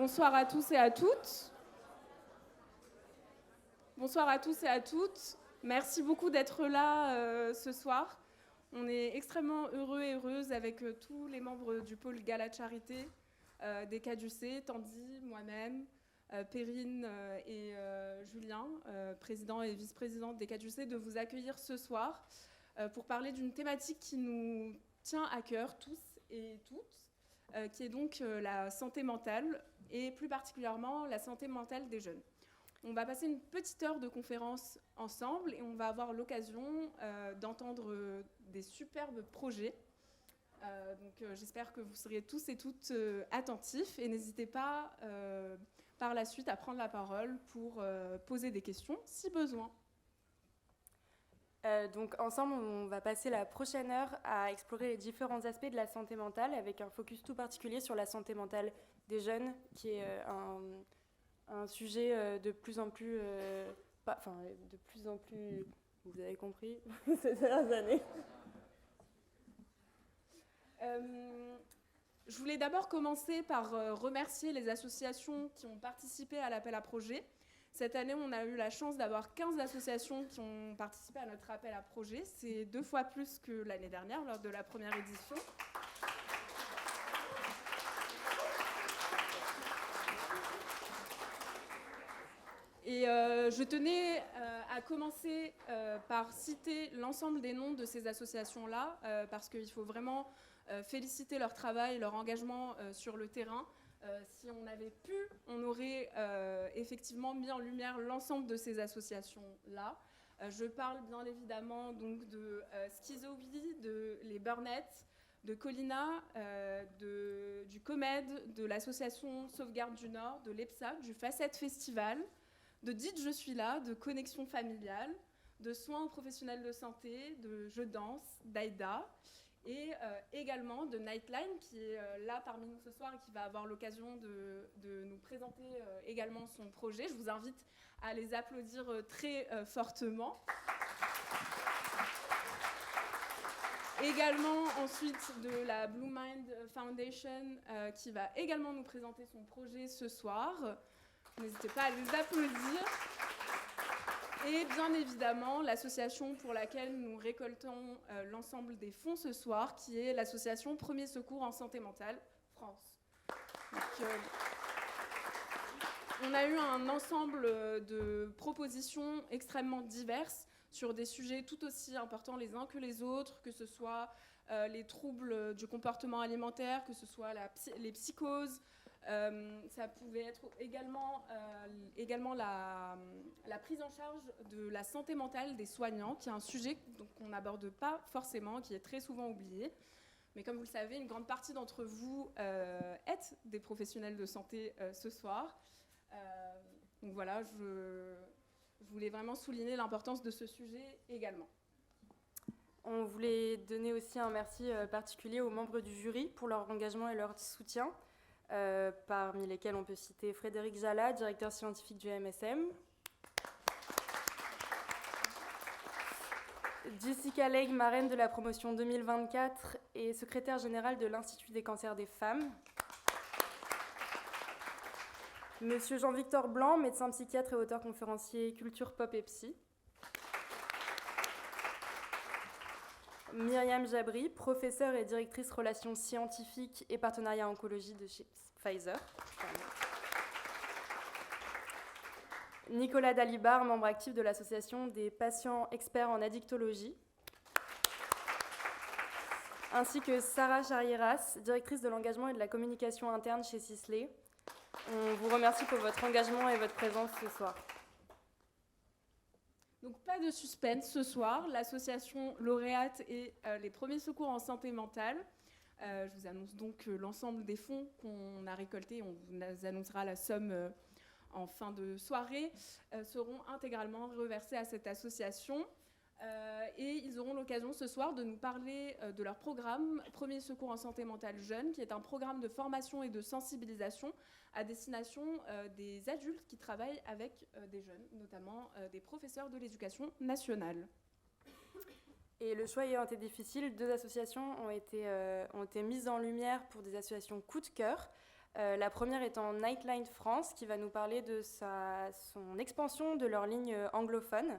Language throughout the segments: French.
Bonsoir à tous et à toutes. Bonsoir à tous et à toutes. Merci beaucoup d'être là ce soir. On est extrêmement heureux et heureuses avec tous les membres du pôle Gala de Charité, des CADUC, Tandy, moi-même, Perrine et Julien, président et vice-présidente des CADUC, de vous accueillir ce soir pour parler d'une thématique qui nous tient à cœur, tous et toutes, qui est donc la santé mentale, et plus particulièrement la santé mentale des jeunes. On va passer une petite heure de conférence ensemble et on va avoir l'occasion d'entendre des superbes projets. J'espère que vous serez tous et toutes attentifs et n'hésitez pas par la suite à prendre la parole pour poser des questions si besoin. Donc ensemble, on va passer la prochaine heure à explorer les différents aspects de la santé mentale avec un focus tout particulier sur la santé mentale des jeunes, qui est un sujet de plus en plus, vous avez compris, ces dernières années. Je voulais d'abord commencer par remercier les associations qui ont participé à l'appel à projet. Cette année, on a eu la chance d'avoir 15 associations qui ont participé à notre appel à projet. C'est 2 fois plus que l'année dernière, lors de la première édition. Et je tenais à commencer par citer l'ensemble des noms de ces associations-là, parce qu'il faut vraiment féliciter leur travail, leur engagement sur le terrain. Si on avait pu, on aurait effectivement mis en lumière l'ensemble de ces associations-là. Je parle bien évidemment donc de Schizowie, de les Burnettes, de Colina, du COMED, de l'association Sauvegarde du Nord, de l'EPSA, du Facette Festival, de Dites Je suis là, de Connexion familiale, de Soins aux professionnels de santé, de Je danse, d'Aïda, et également de Nightline, qui est là parmi nous ce soir et qui va avoir l'occasion de nous présenter également son projet. Je vous invite à les applaudir très fortement. Également ensuite de la Blue Mind Foundation, qui va également nous présenter son projet ce soir. N'hésitez pas à les applaudir. Et bien évidemment, l'association pour laquelle nous récoltons l'ensemble des fonds ce soir, qui est l'association Premier Secours en Santé Mentale France. Donc, on a eu un ensemble de propositions extrêmement diverses sur des sujets tout aussi importants les uns que les autres, que ce soit les troubles du comportement alimentaire, que ce soit les psychoses. Ça pouvait être également la prise en charge de la santé mentale des soignants, qui est un sujet qu'on n'aborde pas forcément, qui est très souvent oublié. Mais comme vous le savez, une grande partie d'entre vous êtes des professionnels de santé ce soir. Donc voilà, je voulais vraiment souligner l'importance de ce sujet également. On voulait donner aussi un merci particulier aux membres du jury pour leur engagement et leur soutien. Parmi lesquels on peut citer Frédéric Jala, directeur scientifique du MSM, Jessica Legge, marraine de la promotion 2024 et secrétaire générale de l'Institut des cancers des femmes, Monsieur Jean-Victor Blanc, médecin psychiatre et auteur conférencier culture pop et psy, Myriam Jabri, professeure et directrice relations scientifiques et partenariat oncologie de chez Pfizer. Nicolas Dalibar, membre actif de l'association des patients experts en addictologie. Ainsi que Sarah Charieras, directrice de l'engagement et de la communication interne chez Sisley. On vous remercie pour votre engagement et votre présence ce soir. Donc pas de suspense ce soir, l'association lauréate et les premiers secours en santé mentale. Je vous annonce donc l'ensemble des fonds qu'on a récoltés, on vous annoncera la somme en fin de soirée, seront intégralement reversés à cette association. Et ils auront l'occasion ce soir de nous parler de leur programme Premier Secours en Santé Mentale Jeune, qui est un programme de formation et de sensibilisation à destination des adultes qui travaillent avec des jeunes, notamment des professeurs de l'éducation nationale. Et le choix ayant été difficile, 2 associations ont été mises en lumière pour des associations coup de cœur. La première étant Nightline France, qui va nous parler de son expansion de leur ligne anglophone,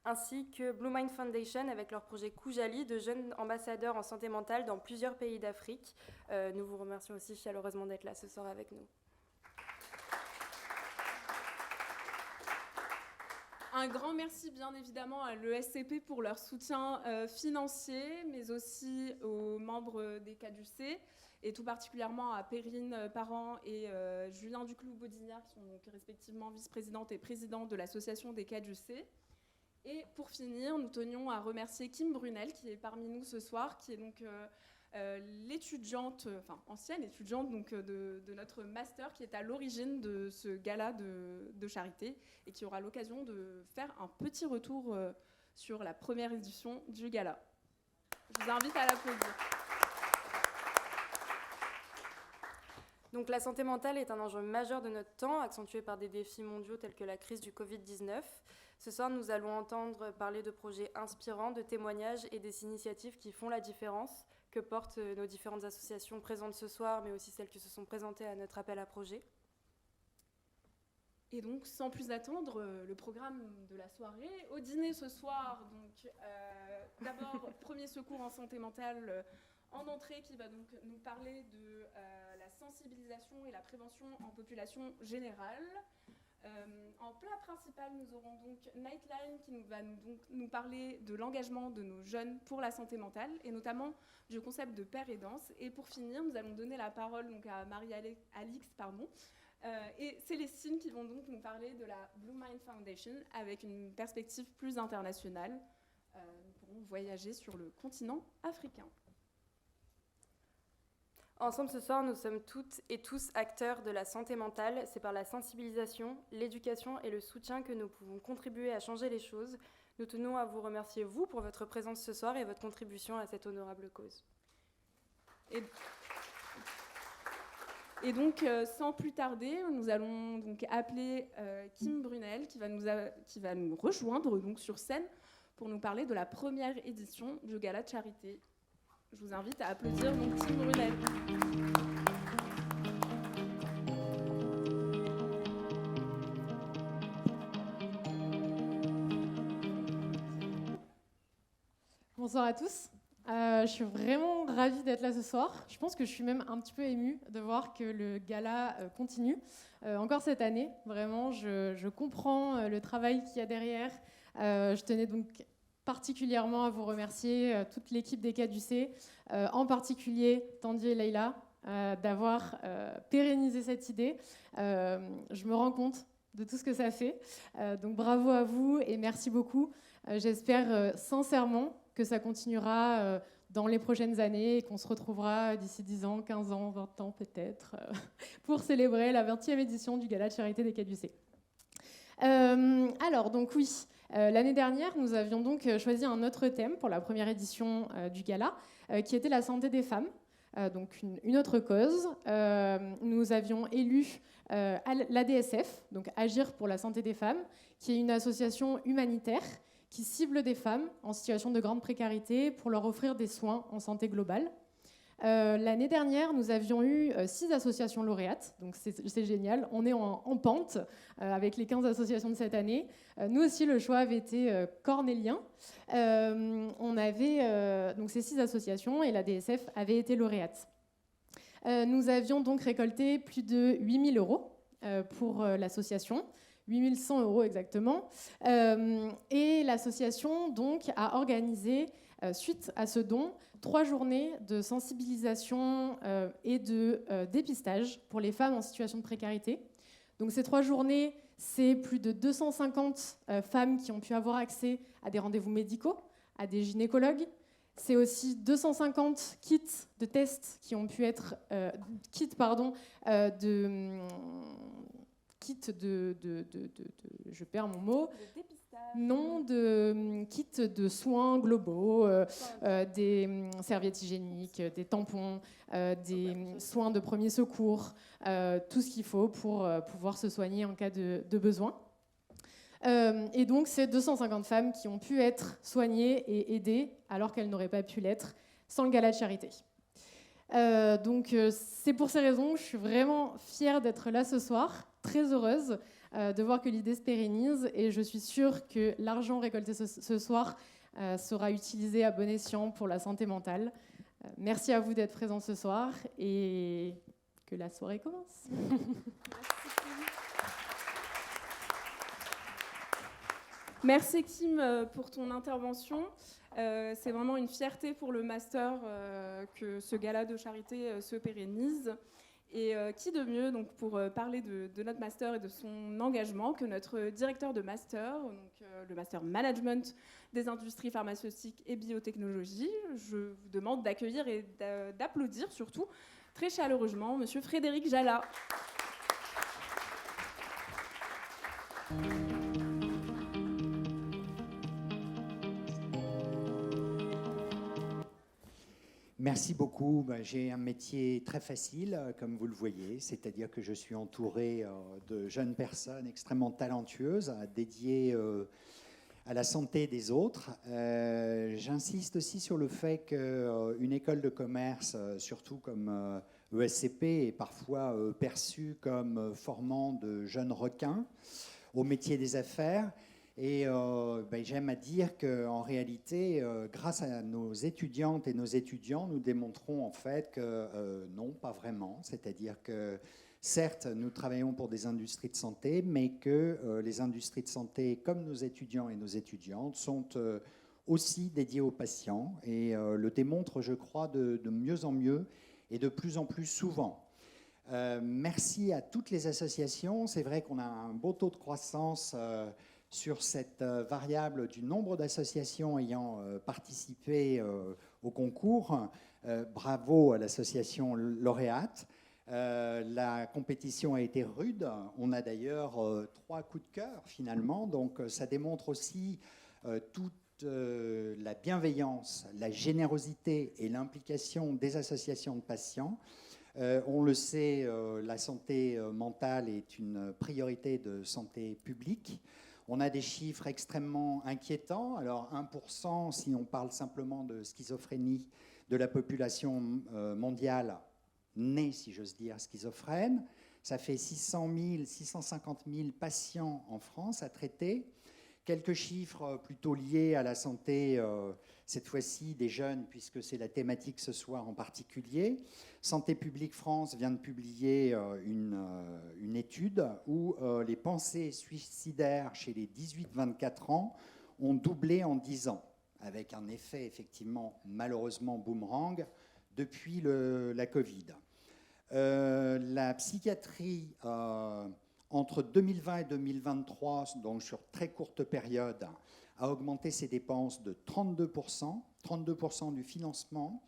ainsi que Blue Mind Foundation avec leur projet Koujali de jeunes ambassadeurs en santé mentale dans plusieurs pays d'Afrique. Nous vous remercions aussi chaleureusement d'être là ce soir avec nous. Un grand merci bien évidemment à l'ESCP pour leur soutien financier, mais aussi aux membres des CADUC, et tout particulièrement à Perrine Parent et Julien Duclos-Baudignard, qui sont donc respectivement vice-présidente et présidente de l'association des CADUC. Et pour finir, nous tenions à remercier Kim Brunel, qui est parmi nous ce soir, qui est donc l'étudiante, enfin ancienne étudiante donc, de notre master, qui est à l'origine de ce gala de charité et qui aura l'occasion de faire un petit retour sur la première édition du gala. Je vous invite à l'applaudir. Donc, la santé mentale est un enjeu majeur de notre temps, accentué par des défis mondiaux tels que la crise du Covid-19. Ce soir, nous allons entendre parler de projets inspirants, de témoignages et des initiatives qui font la différence que portent nos différentes associations présentes ce soir, mais aussi celles qui se sont présentées à notre appel à projet. Et donc, sans plus attendre, le programme de la soirée. Au dîner ce soir, donc, d'abord, premier secours en santé mentale en entrée, qui va donc nous parler de la sensibilisation et la prévention en population générale. En plat principal, nous aurons donc Nightline qui va nous parler de l'engagement de nos jeunes pour la santé mentale et notamment du concept de pair et danse. Et pour finir, nous allons donner la parole donc, à Marie-Alix et Célestine qui vont donc nous parler de la Blue Mind Foundation avec une perspective plus internationale. Nous pourrons voyager sur le continent africain. Ensemble ce soir, nous sommes toutes et tous acteurs de la santé mentale. C'est par la sensibilisation, l'éducation et le soutien que nous pouvons contribuer à changer les choses. Nous tenons à vous remercier, vous, pour votre présence ce soir et votre contribution à cette honorable cause. Et donc, sans plus tarder, nous allons donc appeler Kim Brunel qui va nous rejoindre donc, sur scène pour nous parler de la première édition du Gala de Charité. Je vous invite à applaudir donc Kim Brunel. Bonsoir à tous. Je suis vraiment ravie d'être là ce soir. Je pense que je suis même un petit peu émue de voir que le gala continue. Encore cette année, vraiment, je comprends le travail qu'il y a derrière. Je tenais donc particulièrement à vous remercier, toute l'équipe des CADUC, en particulier Tandy et Leïla, d'avoir pérennisé cette idée. Je me rends compte de tout ce que ça fait. Donc bravo à vous et merci beaucoup. J'espère sincèrement que ça continuera dans les prochaines années et qu'on se retrouvera d'ici 10 ans, 15 ans, 20 ans peut-être, pour célébrer la 20e édition du Gala de Charité des CADUC. Alors, donc oui, l'année dernière, nous avions donc choisi un autre thème pour la première édition du Gala, qui était la santé des femmes, donc une autre cause. Nous avions élu l'ADSF, donc Agir pour la santé des femmes, qui est une association humanitaire qui cible des femmes en situation de grande précarité pour leur offrir des soins en santé globale. L'année dernière, nous avions eu 6 associations lauréates, donc c'est génial. On est en pente avec les 15 associations de cette année. Nous aussi, le choix avait été cornélien. On avait donc ces 6 associations et la DSF avait été lauréate. Nous avions donc récolté plus de 8 000 € pour l'association. 8 100 € exactement. Et l'association donc, a organisé, suite à ce don, 3 journées de sensibilisation et de dépistage pour les femmes en situation de précarité. Donc ces 3 journées, c'est plus de 250 femmes qui ont pu avoir accès à des rendez-vous médicaux, à des gynécologues. C'est aussi 250 kits de tests qui ont pu être... je perds mon mot. Non, de kits de soins globaux, des serviettes hygiéniques, des tampons, des soins de premier secours, tout ce qu'il faut pour pouvoir se soigner en cas de besoin. Et donc, c'est 250 femmes qui ont pu être soignées et aidées alors qu'elles n'auraient pas pu l'être sans le Gala de Charité. C'est pour ces raisons que je suis vraiment fière d'être là ce soir, très heureuse de voir que l'idée se pérennise, et je suis sûre que l'argent récolté ce soir sera utilisé à bon escient pour la santé mentale. Merci à vous d'être présents ce soir et que la soirée commence. Merci Kim pour ton intervention. C'est vraiment une fierté pour le master que ce gala de charité se pérennise. Et qui de mieux donc, pour parler de notre master et de son engagement que notre directeur de master, donc, le master management des industries pharmaceutiques et biotechnologie. Je vous demande d'accueillir et d'applaudir surtout très chaleureusement Monsieur Frédéric Jallat. Merci beaucoup. J'ai un métier très facile, comme vous le voyez, c'est-à-dire que je suis entouré de jeunes personnes extrêmement talentueuses, dédiées à la santé des autres. J'insiste aussi sur le fait qu'une école de commerce, surtout comme ESCP, est parfois perçue comme formant de jeunes requins au métier des affaires. Et j'aime à dire qu'en réalité, grâce à nos étudiantes et nos étudiants, nous démontrons en fait que non, pas vraiment. C'est-à-dire que certes, nous travaillons pour des industries de santé, mais que les industries de santé, comme nos étudiants et nos étudiantes, sont aussi dédiés aux patients et le démontrent, je crois, de mieux en mieux et de plus en plus souvent. Merci à toutes les associations. C'est vrai qu'on a un beau taux de croissance sur cette variable du nombre d'associations ayant participé au concours. Bravo à l'association lauréate. La compétition a été rude. On a d'ailleurs 3 coups de cœur finalement. Donc ça démontre aussi toute la bienveillance, la générosité et l'implication des associations de patients. On le sait, la santé mentale est une priorité de santé publique. On a des chiffres extrêmement inquiétants. Alors 1%, si on parle simplement de schizophrénie, de la population mondiale née, si j'ose dire, schizophrène. Ça fait 600 000, 650 000 patients en France à traiter. Quelques chiffres plutôt liés à la santé, cette fois-ci des jeunes, puisque c'est la thématique ce soir en particulier. Santé publique France vient de publier une étude où les pensées suicidaires chez les 18-24 ans ont doublé en 10 ans, avec un effet effectivement malheureusement boomerang depuis la Covid. La psychiatrie, entre 2020 et 2023, donc sur très courte période, a augmenté ses dépenses de 32%. 32% du financement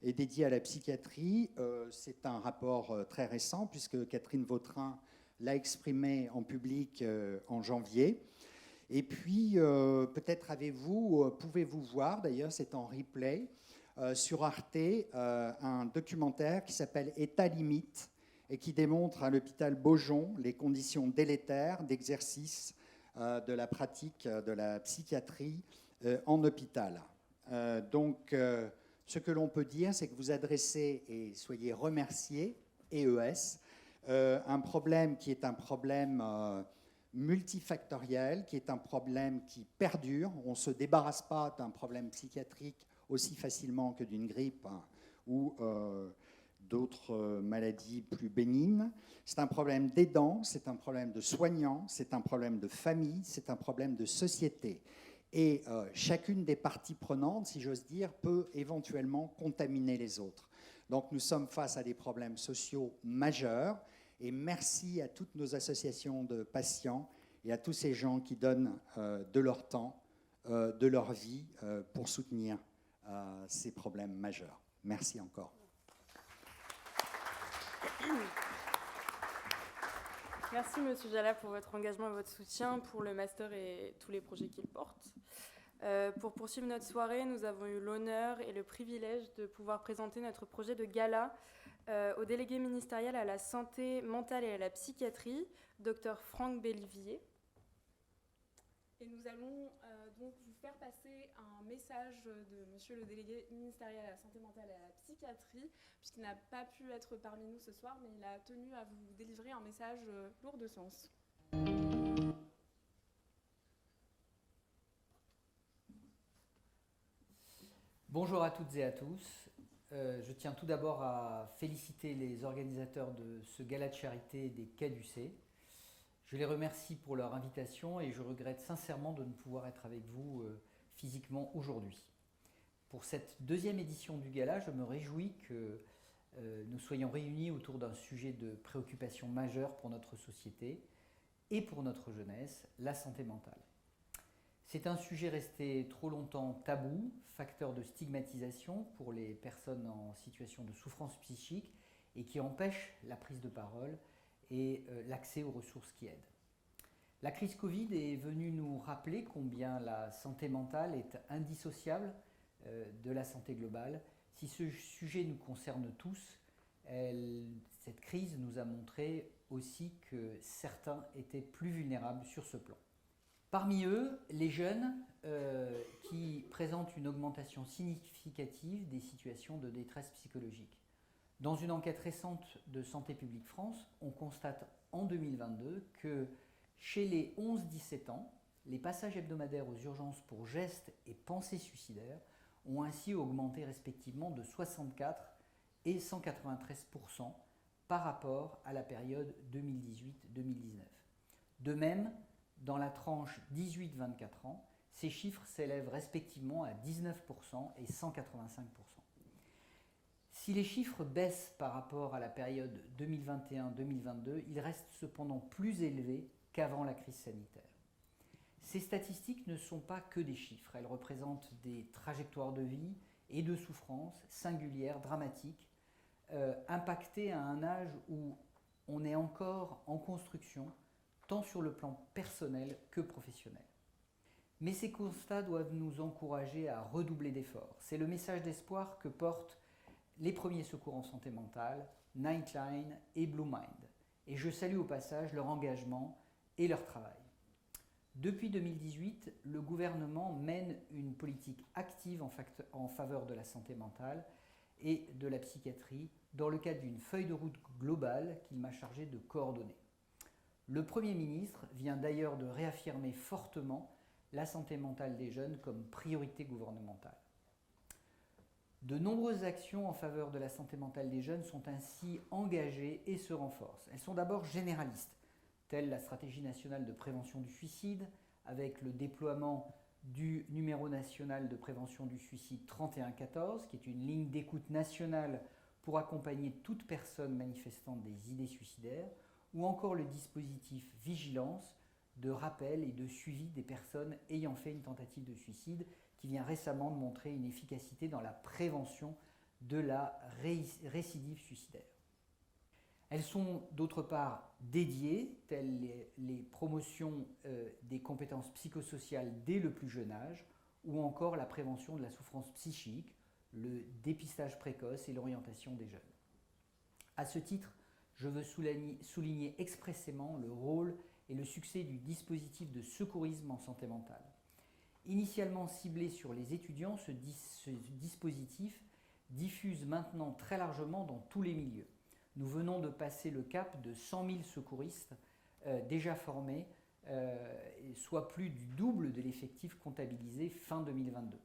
est dédié à la psychiatrie. C'est un rapport très récent, puisque Catherine Vautrin l'a exprimé en public en janvier. Et puis, peut-être pouvez-vous voir, d'ailleurs c'est en replay, sur Arte, un documentaire qui s'appelle État limite et qui démontre à l'hôpital Beaujon les conditions délétères d'exercice de la pratique de la psychiatrie en hôpital. Ce que l'on peut dire, c'est que vous adressez, et soyez remerciés, EES, un problème qui est un problème multifactoriel, qui est un problème qui perdure. On ne se débarrasse pas d'un problème psychiatrique aussi facilement que d'une grippe ou d'autres maladies plus bénignes. C'est un problème d'aidants, c'est un problème de soignants, c'est un problème de famille, c'est un problème de société. Et chacune des parties prenantes, si j'ose dire, peut éventuellement contaminer les autres. Donc nous sommes face à des problèmes sociaux majeurs. Et merci à toutes nos associations de patients et à tous ces gens qui donnent de leur temps, de leur vie pour soutenir ces problèmes majeurs. Merci encore. Merci Monsieur Jallat pour votre engagement et votre soutien pour le master et tous les projets qu'il porte. Pour poursuivre notre soirée, nous avons eu l'honneur et le privilège de pouvoir présenter notre projet de gala au délégué ministériel à la santé mentale et à la psychiatrie, Dr Franck Bellivier. Et nous allons donc vous faire passer un message de monsieur le délégué ministériel à la santé mentale et à la psychiatrie, puisqu'il n'a pas pu être parmi nous ce soir, mais il a tenu à vous délivrer un message lourd de sens. Bonjour à toutes et à tous. Je tiens tout d'abord à féliciter les organisateurs de ce gala de charité des Quais d'Ussé. Je les remercie pour leur invitation et je regrette sincèrement de ne pouvoir être avec vous physiquement aujourd'hui. Pour cette deuxième édition du gala, je me réjouis que nous soyons réunis autour d'un sujet de préoccupation majeure pour notre société et pour notre jeunesse, la santé mentale. C'est un sujet resté trop longtemps tabou, facteur de stigmatisation pour les personnes en situation de souffrance psychique et qui empêche la prise de parole et l'accès aux ressources qui aident. La crise Covid est venue nous rappeler combien la santé mentale est indissociable de la santé globale. Si ce sujet nous concerne tous, cette crise nous a montré aussi que certains étaient plus vulnérables sur ce plan. Parmi eux, les jeunes qui présentent une augmentation significative des situations de détresse psychologique. Dans une enquête récente de Santé publique France, on constate en 2022 que chez les 11-17 ans, les passages hebdomadaires aux urgences pour gestes et pensées suicidaires ont ainsi augmenté respectivement de 64 et 193% par rapport à la période 2018-2019. De même, dans la tranche 18-24 ans, ces chiffres s'élèvent respectivement à 19% et 185%. Si les chiffres baissent par rapport à la période 2021-2022, ils restent cependant plus élevés qu'avant la crise sanitaire. Ces statistiques ne sont pas que des chiffres, elles représentent des trajectoires de vie et de souffrances singulières, dramatiques, impactées à un âge où on est encore en construction, tant sur le plan personnel que professionnel. Mais ces constats doivent nous encourager à redoubler d'efforts. C'est le message d'espoir que portent les premiers secours en santé mentale, Nightline et Blue Mind. Et je salue au passage leur engagement et leur travail. Depuis 2018, le gouvernement mène une politique active en faveur de la santé mentale et de la psychiatrie dans le cadre d'une feuille de route globale qu'il m'a chargé de coordonner. Le Premier ministre vient d'ailleurs de réaffirmer fortement la santé mentale des jeunes comme priorité gouvernementale. De nombreuses actions en faveur de la santé mentale des jeunes sont ainsi engagées et se renforcent. Elles sont d'abord généralistes, telle la stratégie nationale de prévention du suicide, avec le déploiement du numéro national de prévention du suicide 3114, qui est une ligne d'écoute nationale pour accompagner toute personne manifestant des idées suicidaires, ou encore le dispositif Vigilance de rappel et de suivi des personnes ayant fait une tentative de suicide, qui vient récemment de montrer une efficacité dans la prévention de la récidive suicidaire. Elles sont d'autre part dédiées, telles les promotions des compétences psychosociales dès le plus jeune âge, ou encore la prévention de la souffrance psychique, le dépistage précoce et l'orientation des jeunes. À ce titre, je veux souligner expressément le rôle et le succès du dispositif de secourisme en santé mentale. Initialement ciblé sur les étudiants, ce dispositif diffuse maintenant très largement dans tous les milieux. Nous venons de passer le cap de 100 000 secouristes déjà formés, soit plus du double de l'effectif comptabilisé fin 2022.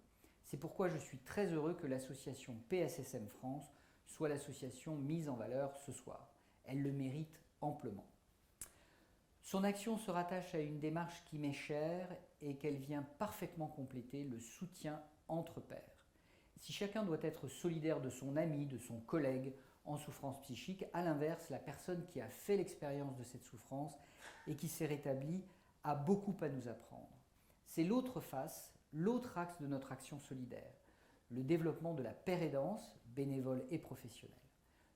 C'est pourquoi je suis très heureux que l'association PSSM France soit l'association mise en valeur ce soir. Elle le mérite amplement. Son action se rattache à une démarche qui m'est chère et qu'elle vient parfaitement compléter le soutien entre pairs. Si chacun doit être solidaire de son ami, de son collègue en souffrance psychique, à l'inverse, la personne qui a fait l'expérience de cette souffrance et qui s'est rétablie a beaucoup à nous apprendre. C'est l'autre face, l'autre axe de notre action solidaire, le développement de la pair-aidance, bénévole et professionnelle.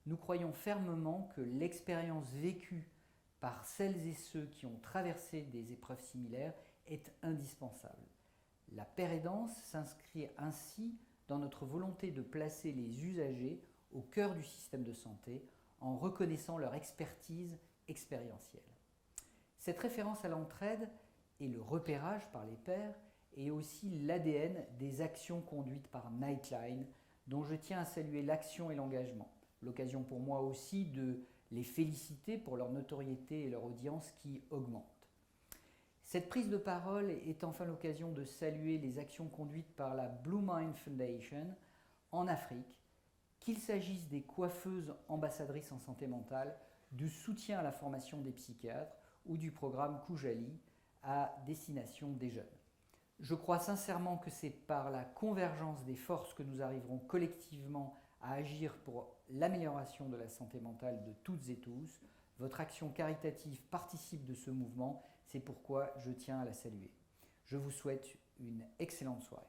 Nous croyons fermement que l'expérience vécue par celles et ceux qui ont traversé des épreuves similaires est indispensable. La pair-aidance s'inscrit ainsi dans notre volonté de placer les usagers au cœur du système de santé en reconnaissant leur expertise expérientielle. Cette référence à l'entraide et le repérage par les pairs et aussi l'ADN des actions conduites par Nightline, dont je tiens à saluer l'action et l'engagement. L'occasion pour moi aussi de les féliciter pour leur notoriété et leur audience qui augmentent. Cette prise de parole est enfin l'occasion de saluer les actions conduites par la Blue Mind Foundation en Afrique, qu'il s'agisse des coiffeuses ambassadrices en santé mentale, du soutien à la formation des psychiatres ou du programme Koujali à destination des jeunes. Je crois sincèrement que c'est par la convergence des forces que nous arriverons collectivement à agir pour l'amélioration de la santé mentale de toutes et tous. Votre action caritative participe de ce mouvement, c'est pourquoi je tiens à la saluer. Je vous souhaite une excellente soirée.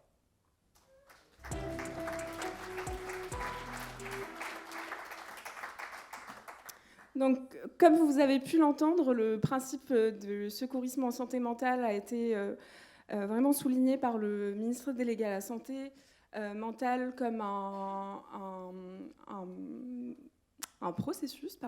Donc, comme vous avez pu l'entendre, le principe du secourisme en santé mentale a été vraiment souligné par le ministre délégué à la santé mentale comme un processus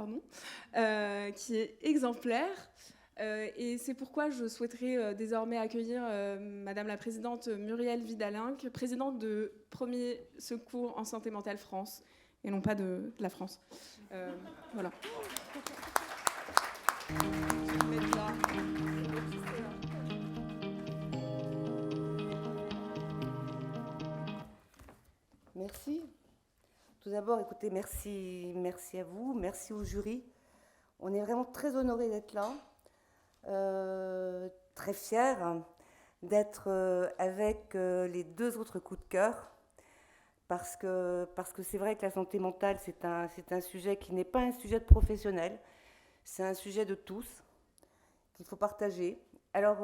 qui est exemplaire. Et c'est pourquoi je souhaiterais désormais accueillir Madame la Présidente Muriel Vidalinck, présidente de Premier Secours en Santé Mentale France, et non pas de la France. Voilà. Merci. Tout d'abord, écoutez, merci à vous, merci au jury. On est vraiment très honorés d'être là, très fiers d'être avec les deux autres coups de cœur, parce que c'est vrai que la santé mentale, c'est un sujet qui n'est pas un sujet de professionnel, c'est un sujet de tous, qu'il faut partager. Alors,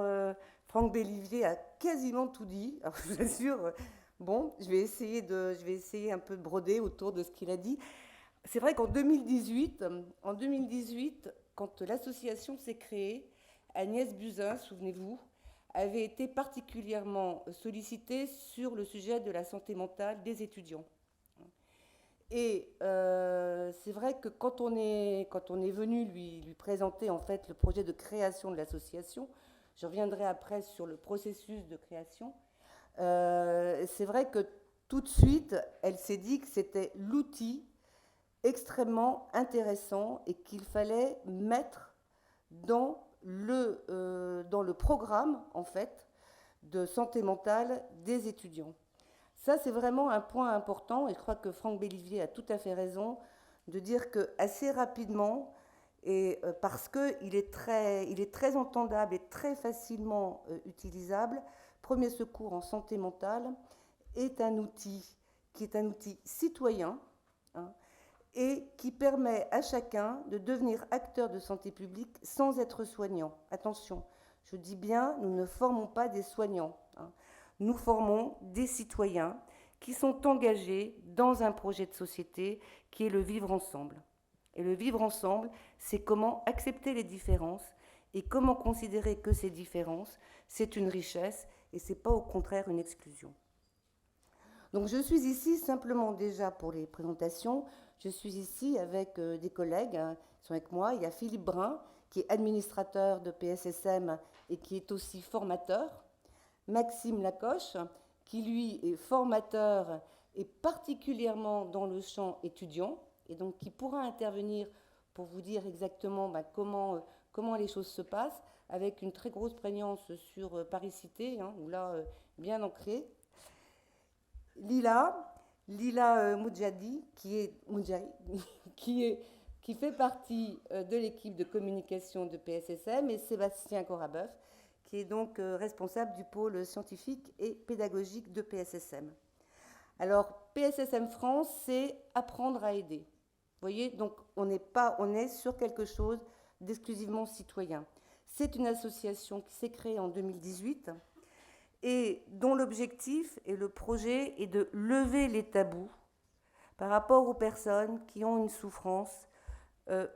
Franck Bellivier a quasiment tout dit, alors je vous assure. Bon, je vais essayer un peu de broder autour de ce qu'il a dit. C'est vrai qu'en 2018, quand l'association s'est créée, Agnès Buzyn, souvenez-vous, avait été particulièrement sollicitée sur le sujet de la santé mentale des étudiants. Et c'est vrai que quand on est venu lui présenter en fait le projet de création de l'association, je reviendrai après sur le processus de création. C'est vrai que tout de suite, elle s'est dit que c'était l'outil extrêmement intéressant et qu'il fallait mettre dans le programme, en fait, de santé mentale des étudiants. Ça, c'est vraiment un point important, et je crois que Franck Bellivier a tout à fait raison de dire qu'assez rapidement, et parce qu'il est très entendable et très facilement utilisable, Premier Secours en santé mentale est un outil qui est un outil citoyen, et qui permet à chacun de devenir acteur de santé publique sans être soignant. Attention, je dis bien, nous ne formons pas des soignants. Nous formons des citoyens qui sont engagés dans un projet de société qui est le vivre ensemble. Et le vivre ensemble, c'est comment accepter les différences et comment considérer que ces différences, c'est une richesse et ce n'est pas au contraire une exclusion. Donc je suis ici simplement déjà pour les présentations. Je suis ici avec des collègues qui sont avec moi. Il y a Philippe Brun, qui est administrateur de PSSM et qui est aussi formateur. Maxime Lacoche, qui lui est formateur et particulièrement dans le champ étudiant, et donc qui pourra intervenir pour vous dire exactement comment les choses se passent, avec une très grosse prégnance sur Paris-Cité, où là, bien ancré. Lila Moudjadi, qui fait partie de l'équipe de communication de PSSM, et Sébastien Corabeuf, qui est donc responsable du pôle scientifique et pédagogique de PSSM. Alors, PSSM France, c'est apprendre à aider. Vous voyez, donc on est sur quelque chose d'exclusivement citoyen. C'est une association qui s'est créée en 2018 et dont l'objectif et le projet est de lever les tabous par rapport aux personnes qui ont une souffrance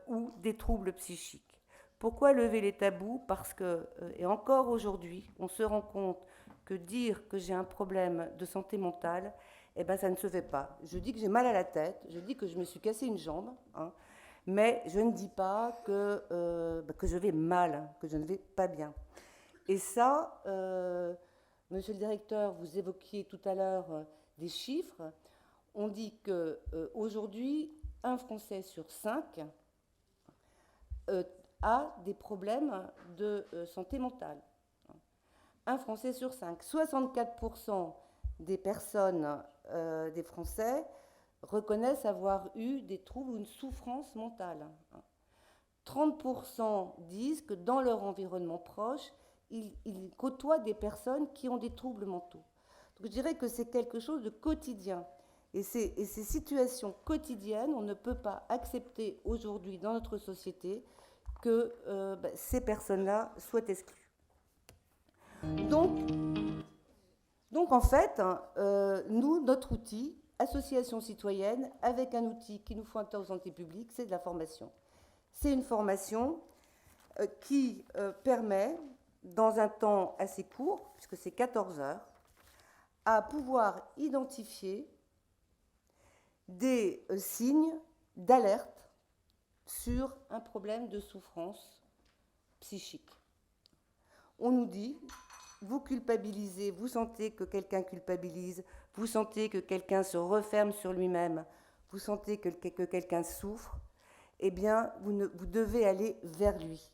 ou des troubles psychiques. Pourquoi lever les tabous ? Parce que, et encore aujourd'hui, on se rend compte que dire que j'ai un problème de santé mentale, ça ne se fait pas. Je dis que j'ai mal à la tête, je dis que je me suis cassé une jambe, mais je ne dis pas que je vais mal, que je ne vais pas bien. Et ça, monsieur le directeur, vous évoquiez tout à l'heure des chiffres. On dit qu'aujourd'hui, un Français sur 5 a des problèmes de santé mentale. Un Français sur 5. 64% des personnes, des Français, reconnaissent avoir eu des troubles ou une souffrance mentale. 30% disent que dans leur environnement proche, ils côtoient des personnes qui ont des troubles mentaux. Donc je dirais que c'est quelque chose de quotidien. Et ces situations quotidiennes, on ne peut pas accepter aujourd'hui dans notre société que ces personnes-là soient exclues. Donc en fait, nous, notre outil, association citoyenne, avec un outil qui nous faut un temps en santé publique, c'est de la formation. C'est une formation qui permet, dans un temps assez court, puisque c'est 14 heures, à pouvoir identifier des signes d'alerte sur un problème de souffrance psychique. On nous dit, vous culpabilisez, vous sentez que quelqu'un culpabilise, vous sentez que quelqu'un se referme sur lui-même, vous sentez que quelqu'un souffre, eh bien, vous devez aller vers lui.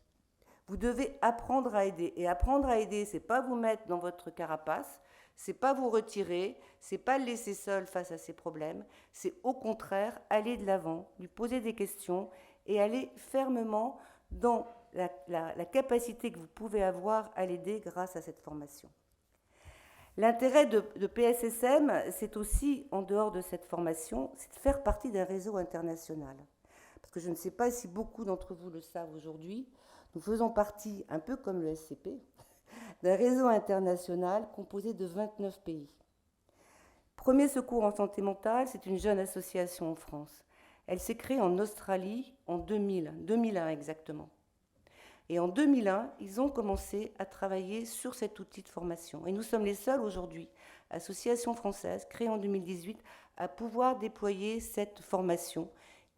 Vous devez apprendre à aider. Et apprendre à aider, ce n'est pas vous mettre dans votre carapace, ce n'est pas vous retirer, ce n'est pas le laisser seul face à ses problèmes, c'est au contraire aller de l'avant, lui poser des questions et aller fermement dans la capacité que vous pouvez avoir à l'aider grâce à cette formation. L'intérêt de PSSM, c'est aussi, en dehors de cette formation, c'est de faire partie d'un réseau international. Parce que je ne sais pas si beaucoup d'entre vous le savent aujourd'hui, nous faisons partie, un peu comme le SCP, d'un réseau international composé de 29 pays. Premier Secours en santé mentale, c'est une jeune association en France. Elle s'est créée en Australie en 2001 exactement. Et en 2001, ils ont commencé à travailler sur cet outil de formation. Et nous sommes les seuls aujourd'hui, association française, créée en 2018, à pouvoir déployer cette formation,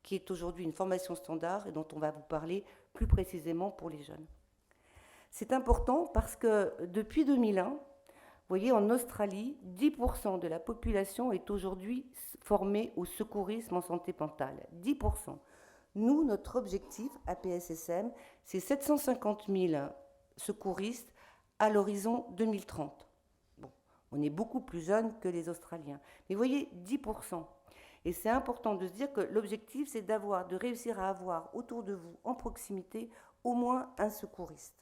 qui est aujourd'hui une formation standard et dont on va vous parler plus précisément pour les jeunes. C'est important parce que depuis 2001, vous voyez, en Australie, 10% de la population est aujourd'hui formée au secourisme en santé mentale. 10%. Nous, notre objectif à PSSM, c'est 750 000 secouristes à l'horizon 2030. Bon, on est beaucoup plus jeunes que les Australiens. Mais vous voyez, 10%. Et c'est important de se dire que l'objectif, c'est de réussir à avoir autour de vous, en proximité, au moins un secouriste.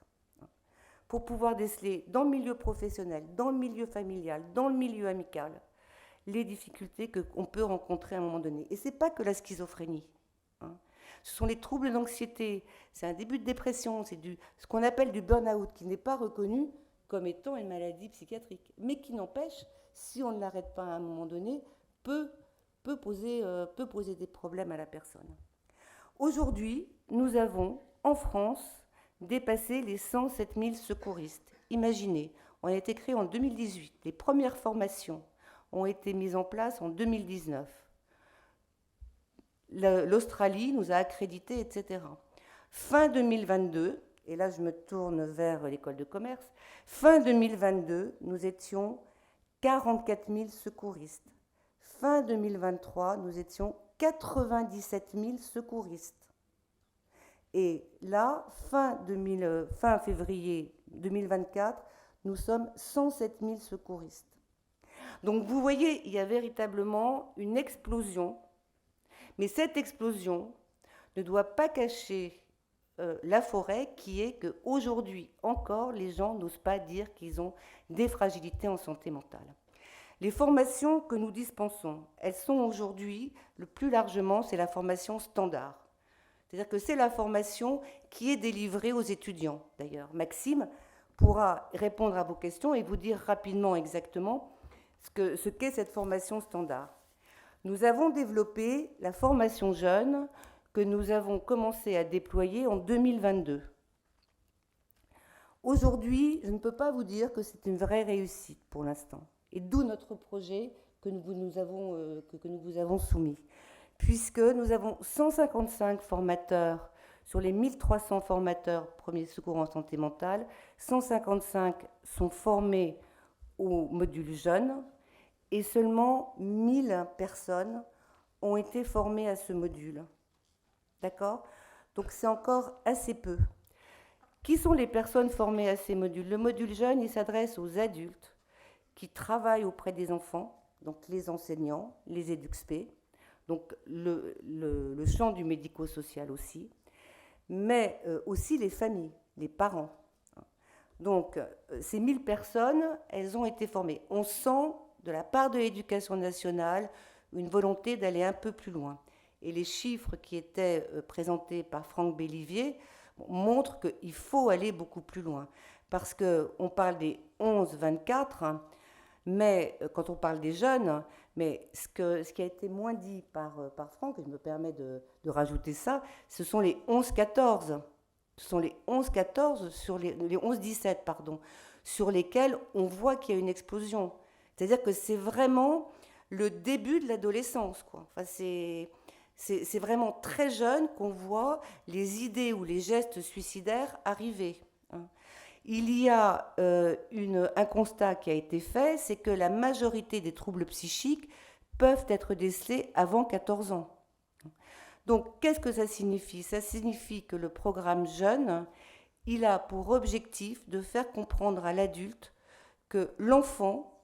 Pour pouvoir déceler dans le milieu professionnel, dans le milieu familial, dans le milieu amical, les difficultés qu'on peut rencontrer à un moment donné. Et ce n'est pas que la schizophrénie. Ce sont les troubles d'anxiété, c'est un début de dépression, c'est ce qu'on appelle du burn-out, qui n'est pas reconnu comme étant une maladie psychiatrique, mais qui n'empêche, si on ne l'arrête pas à un moment donné, peut poser des problèmes à la personne. Aujourd'hui, nous avons en France dépassé les 107 000 secouristes. Imaginez, on a été créé en 2018, les premières formations ont été mises en place en 2019. L'Australie nous a accrédités, etc. Fin 2022, et là je me tourne vers l'école de commerce, fin 2022, nous étions 44 000 secouristes. Fin 2023, nous étions 97 000 secouristes. Et là, fin février 2024, nous sommes 107 000 secouristes. Donc vous voyez, il y a véritablement une explosion. Mais cette explosion ne doit pas cacher la forêt, qui est qu'aujourd'hui encore, les gens n'osent pas dire qu'ils ont des fragilités en santé mentale. Les formations que nous dispensons, elles sont aujourd'hui, le plus largement, c'est la formation standard. C'est-à-dire que c'est la formation qui est délivrée aux étudiants, d'ailleurs. Maxime pourra répondre à vos questions et vous dire rapidement exactement ce qu'est cette formation standard. Nous avons développé la formation jeune que nous avons commencé à déployer en 2022. Aujourd'hui, je ne peux pas vous dire que c'est une vraie réussite pour l'instant. Et d'où notre projet que nous vous avons soumis. Puisque nous avons 155 formateurs sur les 1300 formateurs premiers secours en santé mentale, 155 sont formés au module jeunes et seulement 1000 personnes ont été formées à ce module. D'accord ? Donc c'est encore assez peu. Qui sont les personnes formées à ces modules ? Le module jeune, il s'adresse aux adultes qui travaillent auprès des enfants, donc les enseignants, les EduxP, donc le champ du médico-social aussi, mais aussi les familles, les parents. Donc ces 1000 personnes, elles ont été formées. On sent de la part de l'Éducation nationale une volonté d'aller un peu plus loin. Et les chiffres qui étaient présentés par Franck Bellivier montrent qu'il faut aller beaucoup plus loin. Parce qu'on parle des 11-24, mais quand on parle des jeunes, mais ce qui a été moins dit par Franck, et je me permets de rajouter ça, ce sont les 11-14. Ce sont les 11-14, les 11-17, pardon, sur lesquels on voit qu'il y a une explosion. C'est-à-dire que c'est vraiment le début de l'adolescence, quoi. Enfin, c'est vraiment très jeune qu'on voit les idées ou les gestes suicidaires arriver. Il y a un constat qui a été fait, c'est que la majorité des troubles psychiques peuvent être décelés avant 14 ans. Donc, qu'est-ce que ça signifie ? Ça signifie que le programme Jeunes, il a pour objectif de faire comprendre à l'adulte que l'enfant,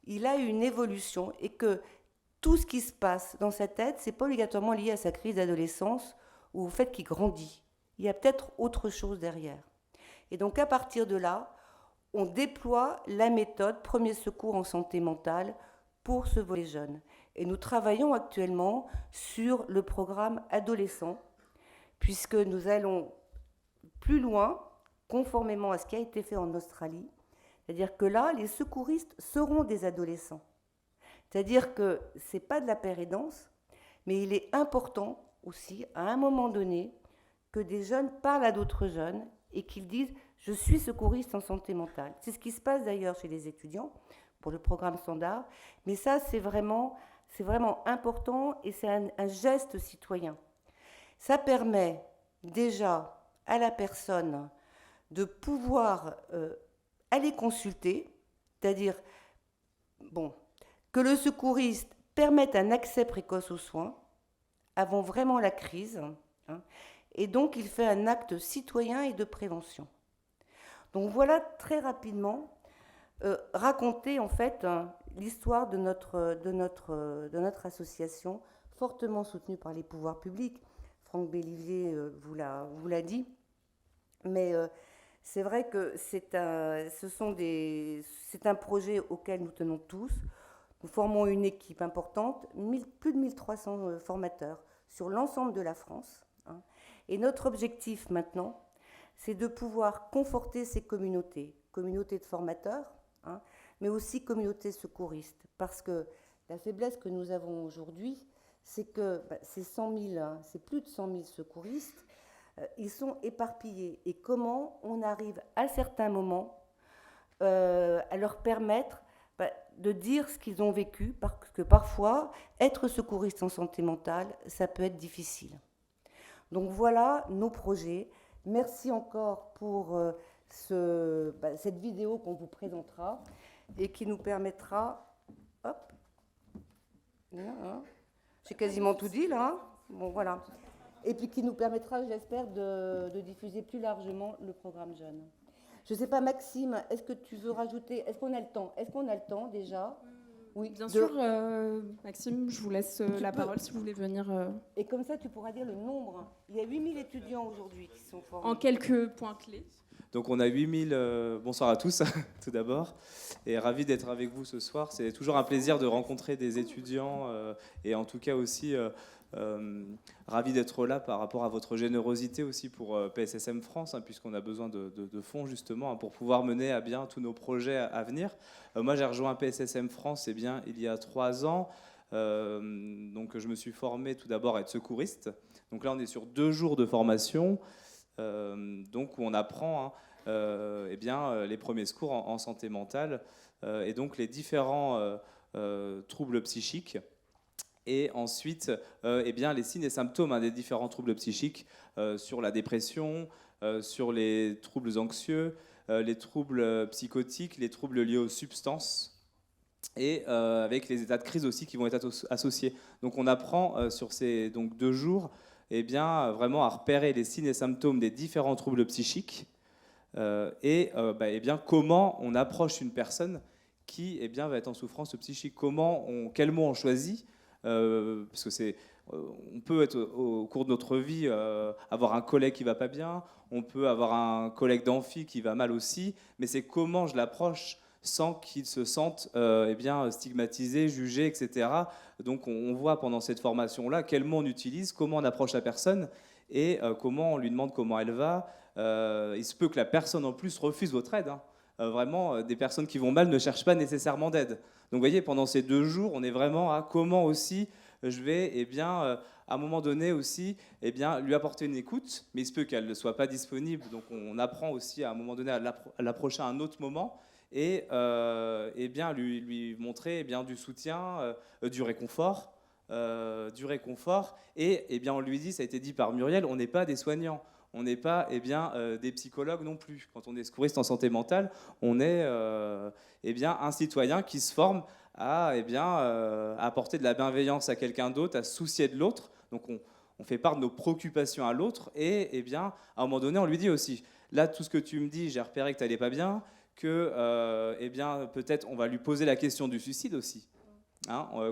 il a une évolution et que tout ce qui se passe dans sa tête, ce n'est pas obligatoirement lié à sa crise d'adolescence ou au fait qu'il grandit. Il y a peut-être autre chose derrière. Et donc, à partir de là, on déploie la méthode Premier secours en santé mentale pour ce volet jeune. Et nous travaillons actuellement sur le programme adolescent, puisque nous allons plus loin, conformément à ce qui a été fait en Australie. C'est-à-dire que là, les secouristes seront des adolescents. C'est-à-dire que ce n'est pas de la pérédance, mais il est important aussi, à un moment donné, que des jeunes parlent à d'autres jeunes et qu'ils disent « je suis secouriste en santé mentale ». C'est ce qui se passe d'ailleurs chez les étudiants pour le programme standard, mais ça c'est vraiment important et c'est un geste citoyen. Ça permet déjà à la personne de pouvoir aller consulter, c'est-à-dire que le secouriste permette un accès précoce aux soins avant vraiment la crise, et donc il fait un acte citoyen et de prévention. Donc voilà très rapidement raconter en fait l'histoire de notre association, fortement soutenue par les pouvoirs publics. Franck Bellivier vous l'a dit, mais c'est vrai que c'est un projet auquel nous tenons tous. Nous formons une équipe importante, plus de 1300 formateurs sur l'ensemble de la France. Et notre objectif maintenant, c'est de pouvoir conforter ces communautés de formateurs, mais aussi communautés secouristes. Parce que la faiblesse que nous avons aujourd'hui, c'est que c'est plus de 100 000 secouristes, ils sont éparpillés. Et comment on arrive à certains moments à leur permettre de dire ce qu'ils ont vécu, parce que parfois, être secouriste en santé mentale, ça peut être difficile. Donc voilà nos projets. Merci encore pour cette vidéo qu'on vous présentera et qui nous permettra... Hop, j'ai quasiment tout dit là. Bon, voilà. Et puis qui nous permettra, j'espère, de diffuser plus largement le programme Jeunes. Je ne sais pas, Maxime, est-ce que tu veux rajouter... Est-ce qu'on a le temps déjà ? Oui, bien sûr. Maxime, je vous laisse la parole si vous voulez venir. Et comme ça, tu pourras dire le nombre. Il y a 8000 étudiants aujourd'hui qui sont formés. En quelques points clés. Donc on a 8000... bonsoir à tous, tout d'abord. Et ravi d'être avec vous ce soir. C'est toujours un plaisir de rencontrer des étudiants et en tout cas aussi... ravi d'être là par rapport à votre générosité aussi pour PSSM France, puisqu'on a besoin de fonds justement pour pouvoir mener à bien tous nos projets à venir. Moi, j'ai rejoint PSSM France il y a 3 ans. Donc, je me suis formé tout d'abord à être secouriste. Donc là, on est sur 2 jours de formation, donc où on apprend les premiers secours en santé mentale et donc les différents troubles psychiques. Et ensuite, eh bien, les signes et symptômes des différents troubles psychiques sur la dépression, sur les troubles anxieux, les troubles psychotiques, les troubles liés aux substances, et avec les états de crise aussi qui vont être associés. Donc on apprend sur ces 2 jours eh bien, vraiment à repérer les signes et symptômes des différents troubles psychiques et eh bien, comment on approche une personne qui eh bien, va être en souffrance psychique. Quels mots on choisit parce que on peut être au cours de notre vie avoir un collègue qui va pas bien, on peut avoir un collègue d'amphi qui va mal aussi, mais c'est comment je l'approche sans qu'il se sente eh bien, stigmatisé, jugé, etc. Donc on voit pendant cette formation-là quels mots on utilise, comment on approche la personne et comment on lui demande comment elle va. Il se peut que la personne en plus refuse votre aide. Vraiment, des personnes qui vont mal ne cherchent pas nécessairement d'aide. Donc vous voyez, pendant ces 2 jours, on est vraiment à comment aussi je vais, eh bien, à un moment donné aussi, eh bien, lui apporter une écoute, mais il se peut qu'elle ne soit pas disponible. Donc on apprend aussi à un moment donné à l'approcher à un autre moment et eh bien, lui montrer eh bien, du soutien, du réconfort. Et eh bien, on lui dit, ça a été dit par Muriel, on n'est pas des soignants. On n'est pas eh bien, des psychologues non plus. Quand on est secouriste en santé mentale, on est eh bien, un citoyen qui se forme à eh bien, apporter de la bienveillance à quelqu'un d'autre, à se soucier de l'autre. Donc on fait part de nos préoccupations à l'autre et eh bien, à un moment donné, on lui dit aussi, là, tout ce que tu me dis, j'ai repéré que tu n'allais pas bien, que eh bien, peut-être on va lui poser la question du suicide aussi.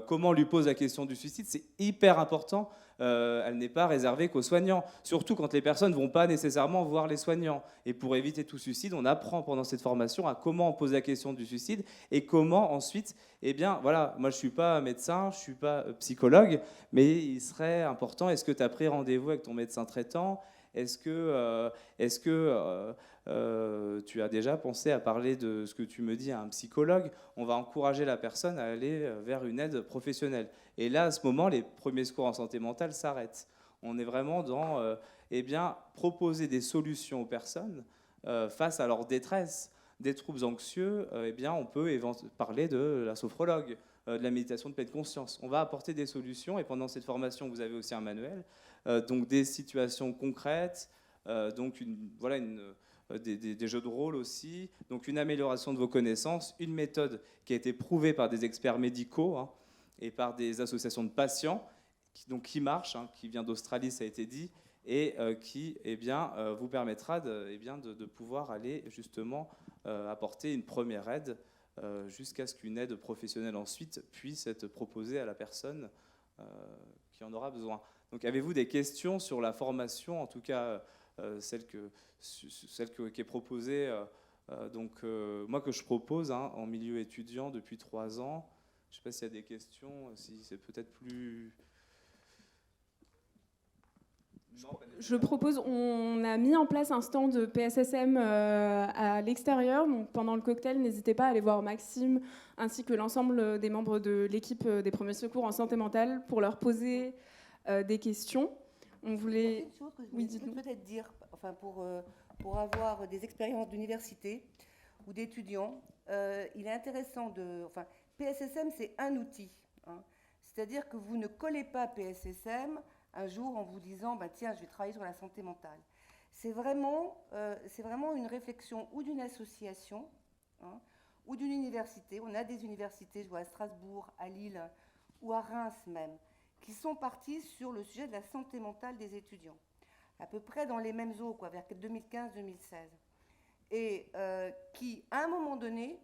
Comment on lui pose la question du suicide, c'est hyper important. Elle n'est pas réservée qu'aux soignants, surtout quand les personnes ne vont pas nécessairement voir les soignants. Et pour éviter tout suicide, on apprend pendant cette formation à comment on pose la question du suicide et comment ensuite, eh bien, voilà, moi je ne suis pas médecin, je ne suis pas psychologue, mais il serait important, est-ce que tu as pris rendez-vous avec ton médecin traitant ? Est-ce que tu as déjà pensé à parler de ce que tu me dis à un psychologue ? On va encourager la personne à aller vers une aide professionnelle. Et là, à ce moment, les premiers secours en santé mentale s'arrêtent. On est vraiment dans eh bien, proposer des solutions aux personnes face à leur détresse. Des troubles anxieux, eh bien, on peut parler de la sophrologue, de la méditation de pleine conscience. On va apporter des solutions et pendant cette formation, vous avez aussi un manuel, donc des situations concrètes, donc des jeux de rôle aussi, donc une amélioration de vos connaissances, une méthode qui a été prouvée par des experts médicaux et par des associations de patients, qui marche, qui vient d'Australie, ça a été dit, et qui eh bien, vous permettra de pouvoir aller justement apporter une première aide jusqu'à ce qu'une aide professionnelle ensuite puisse être proposée à la personne qui en aura besoin. Donc avez-vous des questions sur la formation, en tout cas celle qui est proposée moi que je propose en milieu étudiant depuis 3 ans. Je ne sais pas s'il y a des questions, si c'est peut-être plus... Je propose, on a mis en place un stand de PSSM à l'extérieur. Donc pendant le cocktail, n'hésitez pas à aller voir Maxime ainsi que l'ensemble des membres de l'équipe des premiers secours en santé mentale pour leur poser des questions. On voulait... Une chose que je voulais peut-être dire, enfin pour avoir des expériences d'université ou d'étudiants, il est intéressant de... Enfin, PSSM, c'est un outil. C'est-à-dire que vous ne collez pas PSSM un jour en vous disant « tiens, je vais travailler sur la santé mentale ». C'est vraiment une réflexion ou d'une association ou d'une université. On a des universités, je vois à Strasbourg, à Lille ou à Reims même, qui sont partis sur le sujet de la santé mentale des étudiants, à peu près dans les mêmes eaux, vers 2015-2016, et qui, à un moment donné,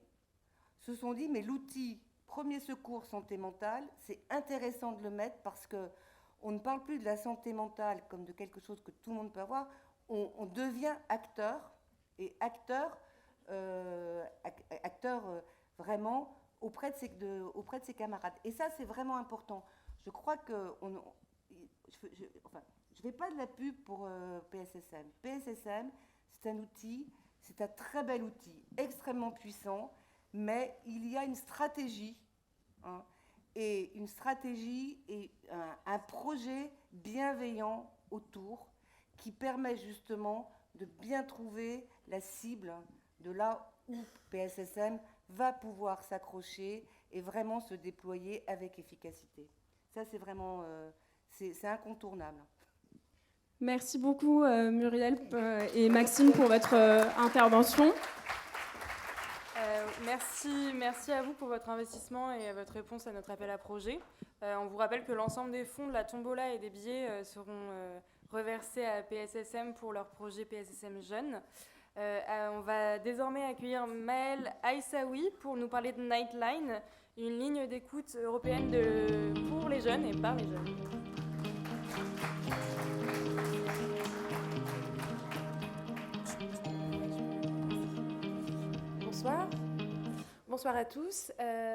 se sont dit, mais l'outil premier secours santé mentale, c'est intéressant de le mettre parce qu'on ne parle plus de la santé mentale comme de quelque chose que tout le monde peut avoir, on devient acteur, et acteur vraiment auprès de ses camarades. Et ça, c'est vraiment important. Je crois que... je ne fais pas de la pub pour PSSM. PSSM, c'est un outil, c'est un très bel outil, extrêmement puissant, mais il y a une stratégie, et une stratégie et un projet bienveillant autour qui permet justement de bien trouver la cible de là où PSSM va pouvoir s'accrocher et vraiment se déployer avec efficacité. Ça, c'est vraiment c'est incontournable. Merci beaucoup Muriel et Maxime pour votre intervention. Merci à vous pour votre investissement et votre réponse à notre appel à projet. On vous rappelle que l'ensemble des fonds de la tombola et des billets seront reversés à PSSM pour leur projet PSSM Jeunes. On va désormais accueillir Maëlle Aïssaoui pour nous parler de Nightline, une ligne d'écoute européenne pour les jeunes et par les jeunes. Bonsoir à tous.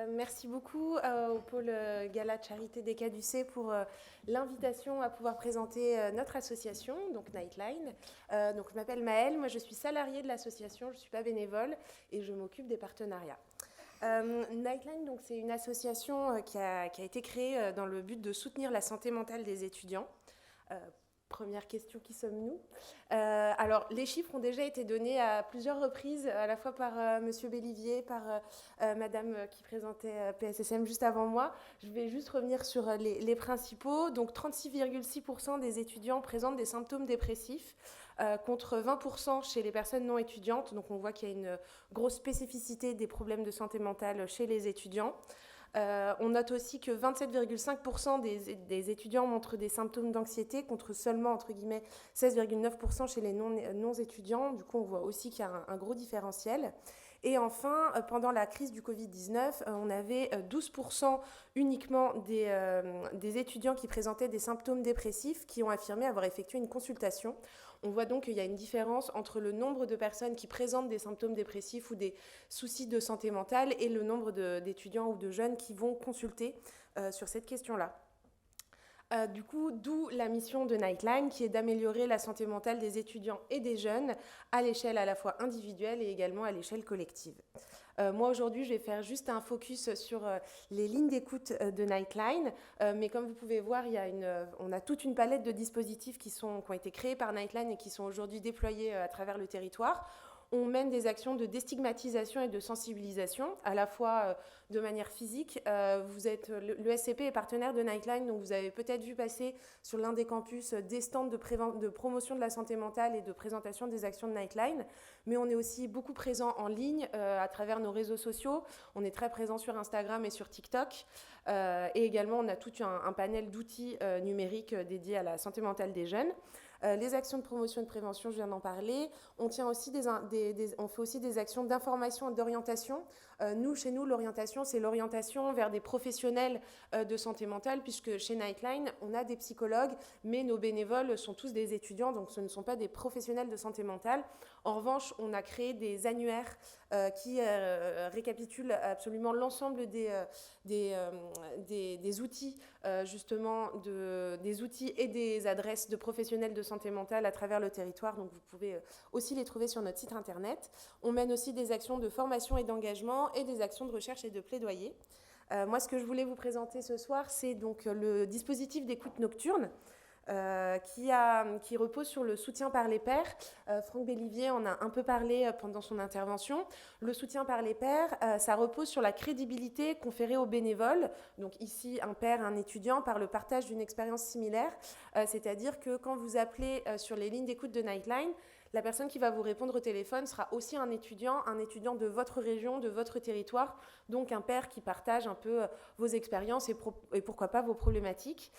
Merci beaucoup au pôle Gala de Charité des Caducées pour l'invitation à pouvoir présenter notre association, donc Nightline. Donc, je m'appelle Maëlle, moi je suis salariée de l'association, je ne suis pas bénévole et je m'occupe des partenariats. Nightline, donc, c'est une association qui a été créée dans le but de soutenir la santé mentale des étudiants. Première question, qui sommes-nous ? Alors, les chiffres ont déjà été donnés à plusieurs reprises, à la fois par Monsieur Bellivier, par Madame qui présentait PSSM juste avant moi. Je vais juste revenir sur les principaux. Donc, 36,6% des étudiants présentent des symptômes dépressifs, contre 20% chez les personnes non étudiantes. Donc, on voit qu'il y a une grosse spécificité des problèmes de santé mentale chez les étudiants. On note aussi que 27,5% des étudiants montrent des symptômes d'anxiété, contre seulement, entre guillemets, 16,9% chez les non-étudiants. Du coup, on voit aussi qu'il y a un gros différentiel. Et enfin, pendant la crise du Covid-19, on avait 12% uniquement des étudiants qui présentaient des symptômes dépressifs qui ont affirmé avoir effectué une consultation. On voit donc qu'il y a une différence entre le nombre de personnes qui présentent des symptômes dépressifs ou des soucis de santé mentale et le nombre d'étudiants ou de jeunes qui vont consulter sur cette question-là. Du coup, d'où la mission de Nightline, qui est d'améliorer la santé mentale des étudiants et des jeunes à l'échelle à la fois individuelle et également à l'échelle collective. Moi, aujourd'hui, je vais faire juste un focus sur les lignes d'écoute de Nightline. Mais comme vous pouvez voir, on a toute une palette de dispositifs qui ont été créés par Nightline et qui sont aujourd'hui déployés à travers le territoire. On mène des actions de déstigmatisation et de sensibilisation, à la fois de manière physique. Le SCP est partenaire de Nightline, donc vous avez peut-être vu passer sur l'un des campus des stands de promotion de la santé mentale et de présentation des actions de Nightline. Mais on est aussi beaucoup présent en ligne à travers nos réseaux sociaux. On est très présent sur Instagram et sur TikTok. Et également, on a tout un panel d'outils numériques dédiés à la santé mentale des jeunes. Les actions de promotion et de prévention, je viens d'en parler. On fait aussi des actions d'information et d'orientation. Chez nous, l'orientation, c'est l'orientation vers des professionnels de santé mentale, puisque chez Nightline, on a des psychologues, mais nos bénévoles sont tous des étudiants, donc ce ne sont pas des professionnels de santé mentale. En revanche, on a créé des annuaires qui récapitulent absolument l'ensemble des outils, justement, des outils et des adresses de professionnels de santé mentale à travers le territoire. Donc, vous pouvez aussi les trouver sur notre site internet. On mène aussi des actions de formation et d'engagement et des actions de recherche et de plaidoyer. Moi, ce que je voulais vous présenter ce soir, c'est donc le dispositif d'écoute nocturne. Qui repose sur le soutien par les pairs. Franck Bellivier en a un peu parlé pendant son intervention. Le soutien par les pairs, ça repose sur la crédibilité conférée aux bénévoles, donc ici un pair, un étudiant, par le partage d'une expérience similaire. C'est-à-dire que quand vous appelez sur les lignes d'écoute de Nightline, la personne qui va vous répondre au téléphone sera aussi un étudiant de votre région, de votre territoire, donc un pair qui partage un peu vos expériences et pourquoi pas vos problématiques.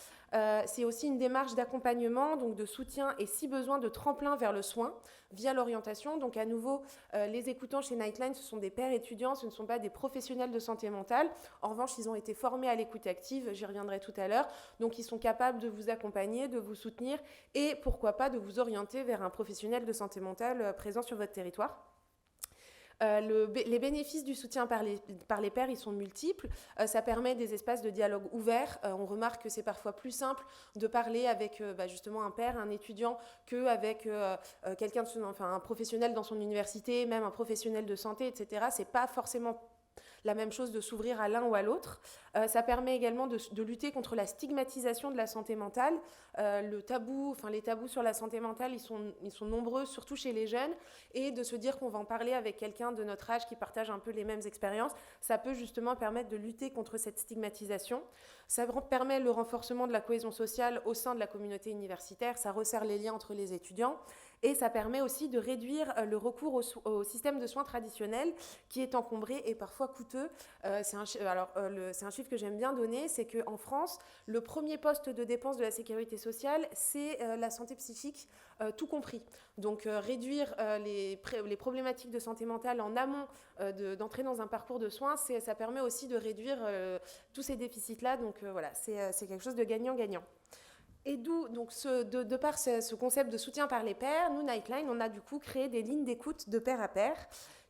C'est aussi une démarche d'accompagnement, donc de soutien et si besoin de tremplin vers le soin via l'orientation. Donc à nouveau, les écoutants chez Nightline, ce sont des pairs étudiants, ce ne sont pas des professionnels de santé mentale. En revanche, ils ont été formés à l'écoute active, j'y reviendrai tout à l'heure. Donc ils sont capables de vous accompagner, de vous soutenir et pourquoi pas de vous orienter vers un professionnel de santé mentale présent sur votre territoire. Les bénéfices du soutien par les pairs, ils sont multiples. Ça permet des espaces de dialogue ouverts. On remarque que c'est parfois plus simple de parler avec justement un pair, un étudiant, qu'avec un professionnel dans son université, même un professionnel de santé, etc. C'est pas forcément la même chose de s'ouvrir à l'un ou à l'autre. Ça permet également de lutter contre la stigmatisation de la santé mentale. Les tabous sur la santé mentale, ils sont nombreux, surtout chez les jeunes, et de se dire qu'on va en parler avec quelqu'un de notre âge qui partage un peu les mêmes expériences, ça peut justement permettre de lutter contre cette stigmatisation. Ça permet le renforcement de la cohésion sociale au sein de la communauté universitaire, ça resserre les liens entre les étudiants, et ça permet aussi de réduire le recours au système de soins traditionnel qui est encombré et parfois coûteux. C'est un chiffre que j'aime bien donner, c'est qu'en France, le premier poste de dépense de la sécurité sociale, c'est la santé psychique, tout compris. Donc réduire les problématiques de santé mentale en amont d'entrer dans un parcours de soins, ça permet aussi de réduire tous ces déficits-là. Donc voilà, c'est quelque chose de gagnant-gagnant. Et d'où, donc, de par ce concept de soutien par les pairs, nous, Nightline, on a du coup créé des lignes d'écoute de pair à pair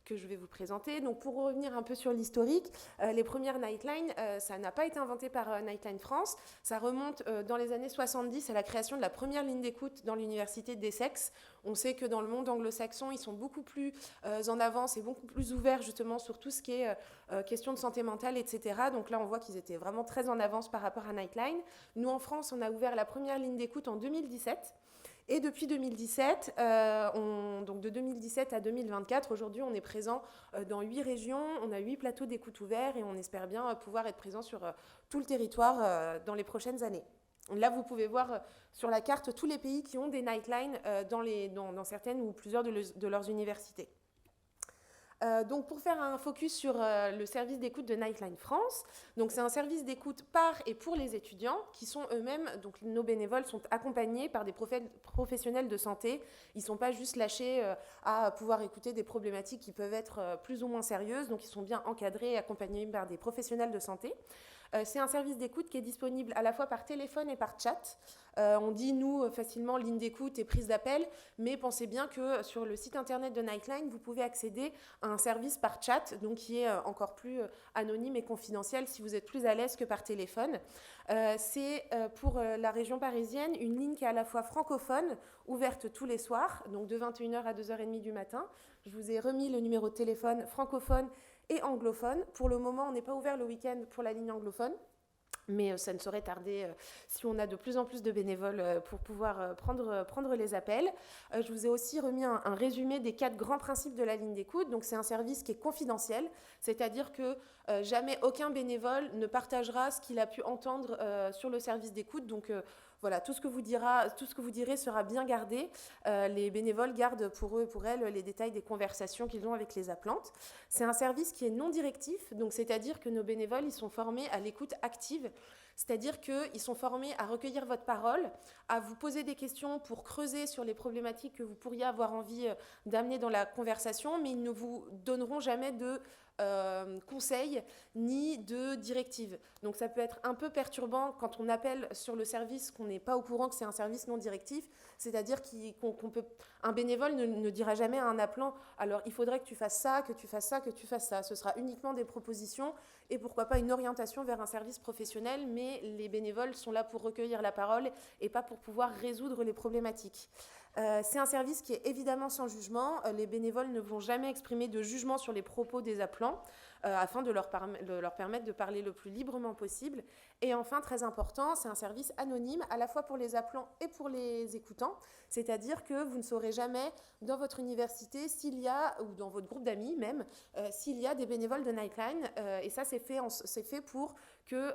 que je vais vous présenter. Donc, pour revenir un peu sur l'historique, les premières Nightline, ça n'a pas été inventé par Nightline France. Ça remonte dans les années 70 à la création de la première ligne d'écoute dans l'université d'Essex. On sait que dans le monde anglo-saxon, ils sont beaucoup plus en avance et beaucoup plus ouverts justement sur tout ce qui est question de santé mentale, etc. Donc là, on voit qu'ils étaient vraiment très en avance par rapport à Nightline. Nous, en France, on a ouvert la première ligne d'écoute en 2017. Et depuis 2017, donc de 2017 à 2024, aujourd'hui, on est présent dans 8 régions, on a 8 plateaux d'écoute ouverts et on espère bien pouvoir être présent sur tout le territoire dans les prochaines années. Là, vous pouvez voir sur la carte tous les pays qui ont des Nightline dans certaines ou plusieurs de leurs universités. Donc pour faire un focus sur le service d'écoute de Nightline France, donc c'est un service d'écoute par et pour les étudiants qui sont eux-mêmes, donc nos bénévoles sont accompagnés par des professionnels de santé. Ils ne sont pas juste lâchés à pouvoir écouter des problématiques qui peuvent être plus ou moins sérieuses, donc ils sont bien encadrés et accompagnés par des professionnels de santé. C'est un service d'écoute qui est disponible à la fois par téléphone et par chat. On dit, nous, facilement, ligne d'écoute et prise d'appel, mais pensez bien que sur le site internet de Nightline, vous pouvez accéder à un service par chat, donc qui est encore plus anonyme et confidentiel si vous êtes plus à l'aise que par téléphone. C'est pour la région parisienne une ligne qui est à la fois francophone, ouverte tous les soirs, donc de 21h à 2h30 du matin. Je vous ai remis le numéro de téléphone francophone et anglophone. Pour le moment, on n'est pas ouvert le week-end pour la ligne anglophone, mais ça ne saurait tarder si on a de plus en plus de bénévoles pour pouvoir prendre les appels. Je vous ai aussi remis un résumé des 4 grands principes de la ligne d'écoute. Donc c'est un service qui est confidentiel, c'est-à-dire que jamais aucun bénévole ne partagera ce qu'il a pu entendre sur le service d'écoute. Donc voilà, tout ce que vous direz sera bien gardé. Les bénévoles gardent pour eux et pour elles les détails des conversations qu'ils ont avec les appelantes. C'est un service qui est non directif, donc c'est-à-dire que nos bénévoles ils sont formés à l'écoute active. C'est-à-dire qu'ils sont formés à recueillir votre parole, à vous poser des questions pour creuser sur les problématiques que vous pourriez avoir envie d'amener dans la conversation, mais ils ne vous donneront jamais de conseils ni de directives. Donc ça peut être un peu perturbant quand on appelle sur le service qu'on n'est pas au courant que c'est un service non directif, c'est-à-dire qu'un bénévole ne dira jamais à un appelant « alors il faudrait que tu fasses ça, que tu fasses ça, que tu fasses ça ». Ce sera uniquement des propositions et pourquoi pas une orientation vers un service professionnel, mais les bénévoles sont là pour recueillir la parole et pas pour pouvoir résoudre les problématiques. C'est un service qui est évidemment sans jugement. Les bénévoles ne vont jamais exprimer de jugement sur les propos des appelants afin de leur permettre de parler le plus librement possible. Et enfin, très important, c'est un service anonyme à la fois pour les appelants et pour les écoutants. C'est-à-dire que vous ne saurez jamais dans votre université s'il y a, ou dans votre groupe d'amis même, s'il y a des bénévoles de Nightline. Et ça, c'est fait pour que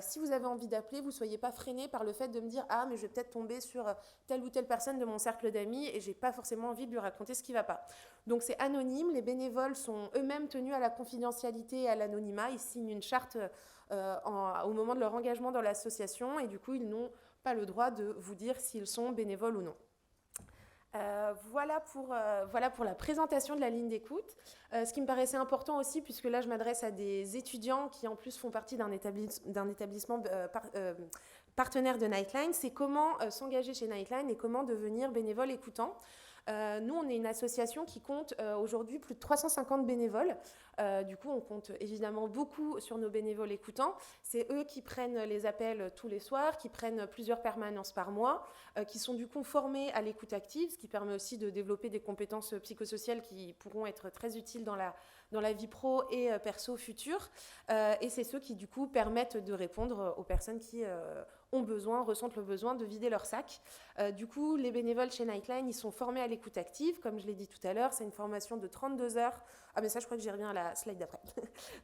si vous avez envie d'appeler, vous ne soyez pas freiné par le fait de me dire « Ah, mais je vais peut-être tomber sur telle ou telle personne de mon cercle d'amis et je n'ai pas forcément envie de lui raconter ce qui ne va pas. » Donc c'est anonyme, les bénévoles sont eux-mêmes tenus à la confidentialité et à l'anonymat. Ils signent une charte au moment de leur engagement dans l'association et du coup, ils n'ont pas le droit de vous dire s'ils sont bénévoles ou non. Voilà pour la présentation de la ligne d'écoute. Ce qui me paraissait important aussi, puisque là je m'adresse à des étudiants qui en plus font partie d'un établissement partenaire de Nightline, c'est comment s'engager chez Nightline et comment devenir bénévole écoutant. Nous, on est une association qui compte aujourd'hui plus de 350 bénévoles. Du coup, on compte évidemment beaucoup sur nos bénévoles écoutants. C'est eux qui prennent les appels tous les soirs, qui prennent plusieurs permanences par mois, qui sont du coup formés à l'écoute active, ce qui permet aussi de développer des compétences psychosociales qui pourront être très utiles dans dans la vie pro et perso future. Et c'est ceux qui, du coup, permettent de répondre aux personnes qui ont besoin, ressentent le besoin de vider leur sac. Du coup, les bénévoles chez Nightline, ils sont formés à l'écoute active. Comme je l'ai dit tout à l'heure, c'est une formation de 32 heures. Ah mais ça, je crois que j'y reviens à la slide d'après.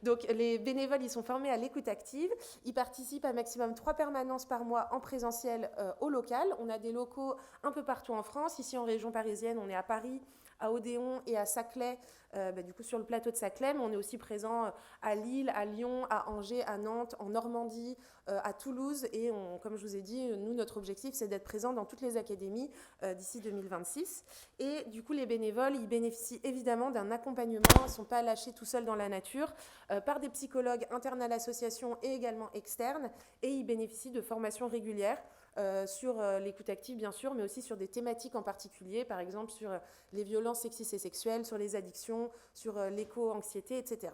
Donc, les bénévoles, ils sont formés à l'écoute active. Ils participent à maximum 3 permanences par mois en présentiel au local. On a des locaux un peu partout en France. Ici, en région parisienne, on est à Paris, à Odéon et à Saclay, du coup sur le plateau de Saclay, mais on est aussi présent à Lille, à Lyon, à Angers, à Nantes, en Normandie, à Toulouse, et comme je vous ai dit, nous, notre objectif, c'est d'être présent dans toutes les académies d'ici 2026. Et du coup, les bénévoles, ils bénéficient évidemment d'un accompagnement, ils ne sont pas lâchés tout seuls dans la nature, par des psychologues internes à l'association et également externes, et ils bénéficient de formations régulières, sur l'écoute active bien sûr, mais aussi sur des thématiques en particulier, par exemple sur les violences sexistes et sexuelles, sur les addictions, sur l'éco-anxiété, etc.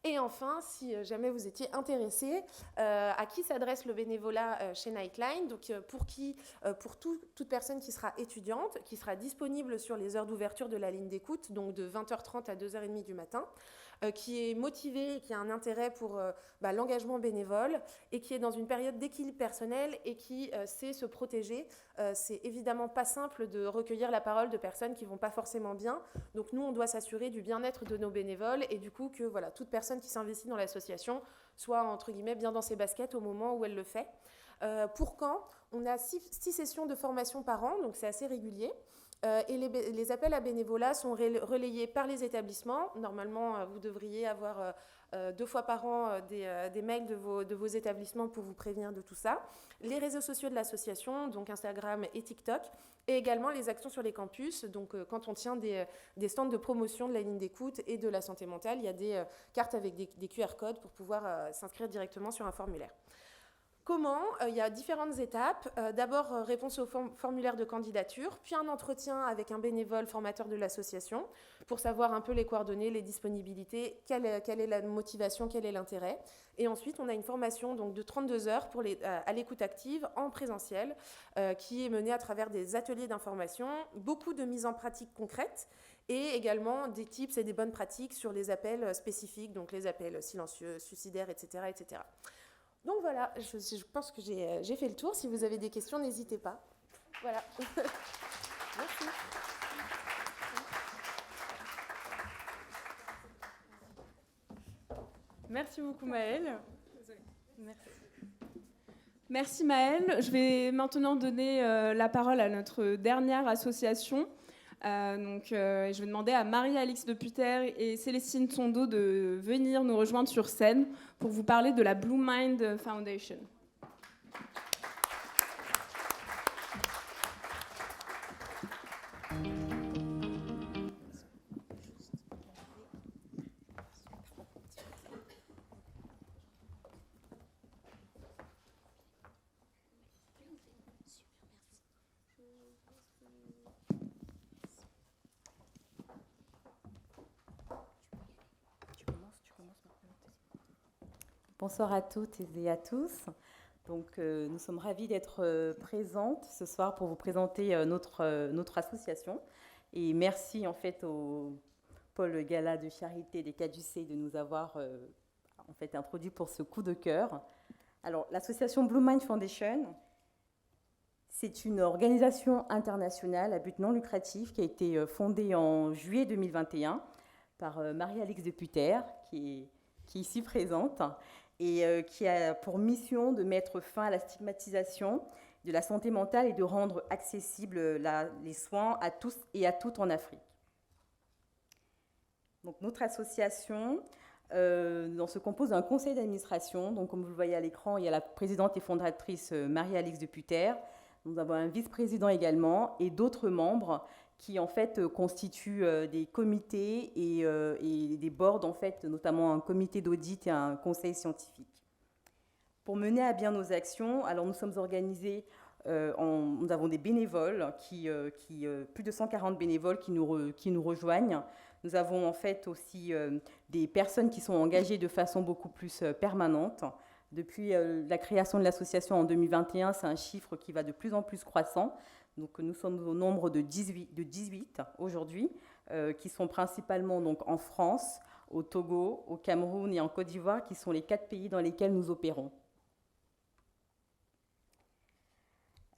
Et enfin, si jamais vous étiez intéressé, à qui s'adresse le bénévolat chez Nightline? Donc pour toute personne qui sera étudiante, qui sera disponible sur les heures d'ouverture de la ligne d'écoute, donc de 20h30 à 2h30 du matin, qui est motivé, qui a un intérêt pour l'engagement bénévole et qui est dans une période d'équilibre personnel et qui sait se protéger. C'est évidemment pas simple de recueillir la parole de personnes qui vont pas forcément bien. Donc nous, on doit s'assurer du bien-être de nos bénévoles et du coup que voilà, toute personne qui s'investit dans l'association soit entre guillemets bien dans ses baskets au moment où elle le fait. Pour quand? On a 6 sessions de formation par an, donc c'est assez régulier. Et les appels à bénévolat sont relayés par les établissements. Normalement, vous devriez avoir 2 fois par an des mails de vos établissements pour vous prévenir de tout ça. Les réseaux sociaux de l'association, donc Instagram et TikTok, et également les actions sur les campus. Donc quand on tient des stands de promotion de la ligne d'écoute et de la santé mentale, il y a des cartes avec des QR codes pour pouvoir s'inscrire directement sur un formulaire. Comment? Il y a différentes étapes. D'abord, réponse au formulaire de candidature, puis un entretien avec un bénévole formateur de l'association pour savoir un peu les coordonnées, les disponibilités, quelle est la motivation, quel est l'intérêt. Et ensuite, on a une formation donc, de 32 heures à l'écoute active en présentiel qui est menée à travers des ateliers d'information, beaucoup de mise en pratique concrète et également des tips et des bonnes pratiques sur les appels spécifiques, donc les appels silencieux, suicidaires, etc. etc. Donc voilà, je pense que j'ai fait le tour. Si vous avez des questions, n'hésitez pas. Voilà. Merci. Merci beaucoup Maëlle. Merci. Merci Maëlle. Je vais maintenant donner la parole à notre dernière association. Je vais demander à Marie-Alix de Puter et Célestine Tondo de venir nous rejoindre sur scène pour vous parler de la Blue Mind Foundation. Bonsoir à toutes et à tous. Donc, nous sommes ravis d'être présentes ce soir pour vous présenter notre association. Et merci en fait au pôle Gala de Charité des Caducées de nous avoir en fait introduit pour ce coup de cœur. Alors, l'association Blue Mind Foundation, c'est une organisation internationale à but non lucratif qui a été fondée en juillet 2021 par Marie-Alix de Puter, qui est ici présente, et qui a pour mission de mettre fin à la stigmatisation de la santé mentale et de rendre accessibles les soins à tous et à toutes en Afrique. Donc, notre association se compose d'un conseil d'administration. Donc, comme vous le voyez à l'écran, il y a la présidente et fondatrice Marie-Alix de Puter. Nous avons un vice-président également et d'autres membres qui en fait constituent des comités et des boards, en fait, notamment un comité d'audit et un conseil scientifique. Pour mener à bien nos actions, alors nous sommes organisés, nous avons des bénévoles, plus de 140 bénévoles qui nous rejoignent. Nous avons en fait aussi des personnes qui sont engagées de façon beaucoup plus permanente. Depuis la création de l'association en 2021, c'est un chiffre qui va de plus en plus croissant. Donc nous sommes au nombre de 18 aujourd'hui, qui sont principalement donc, en France, au Togo, au Cameroun et en Côte d'Ivoire, qui sont les 4 pays dans lesquels nous opérons.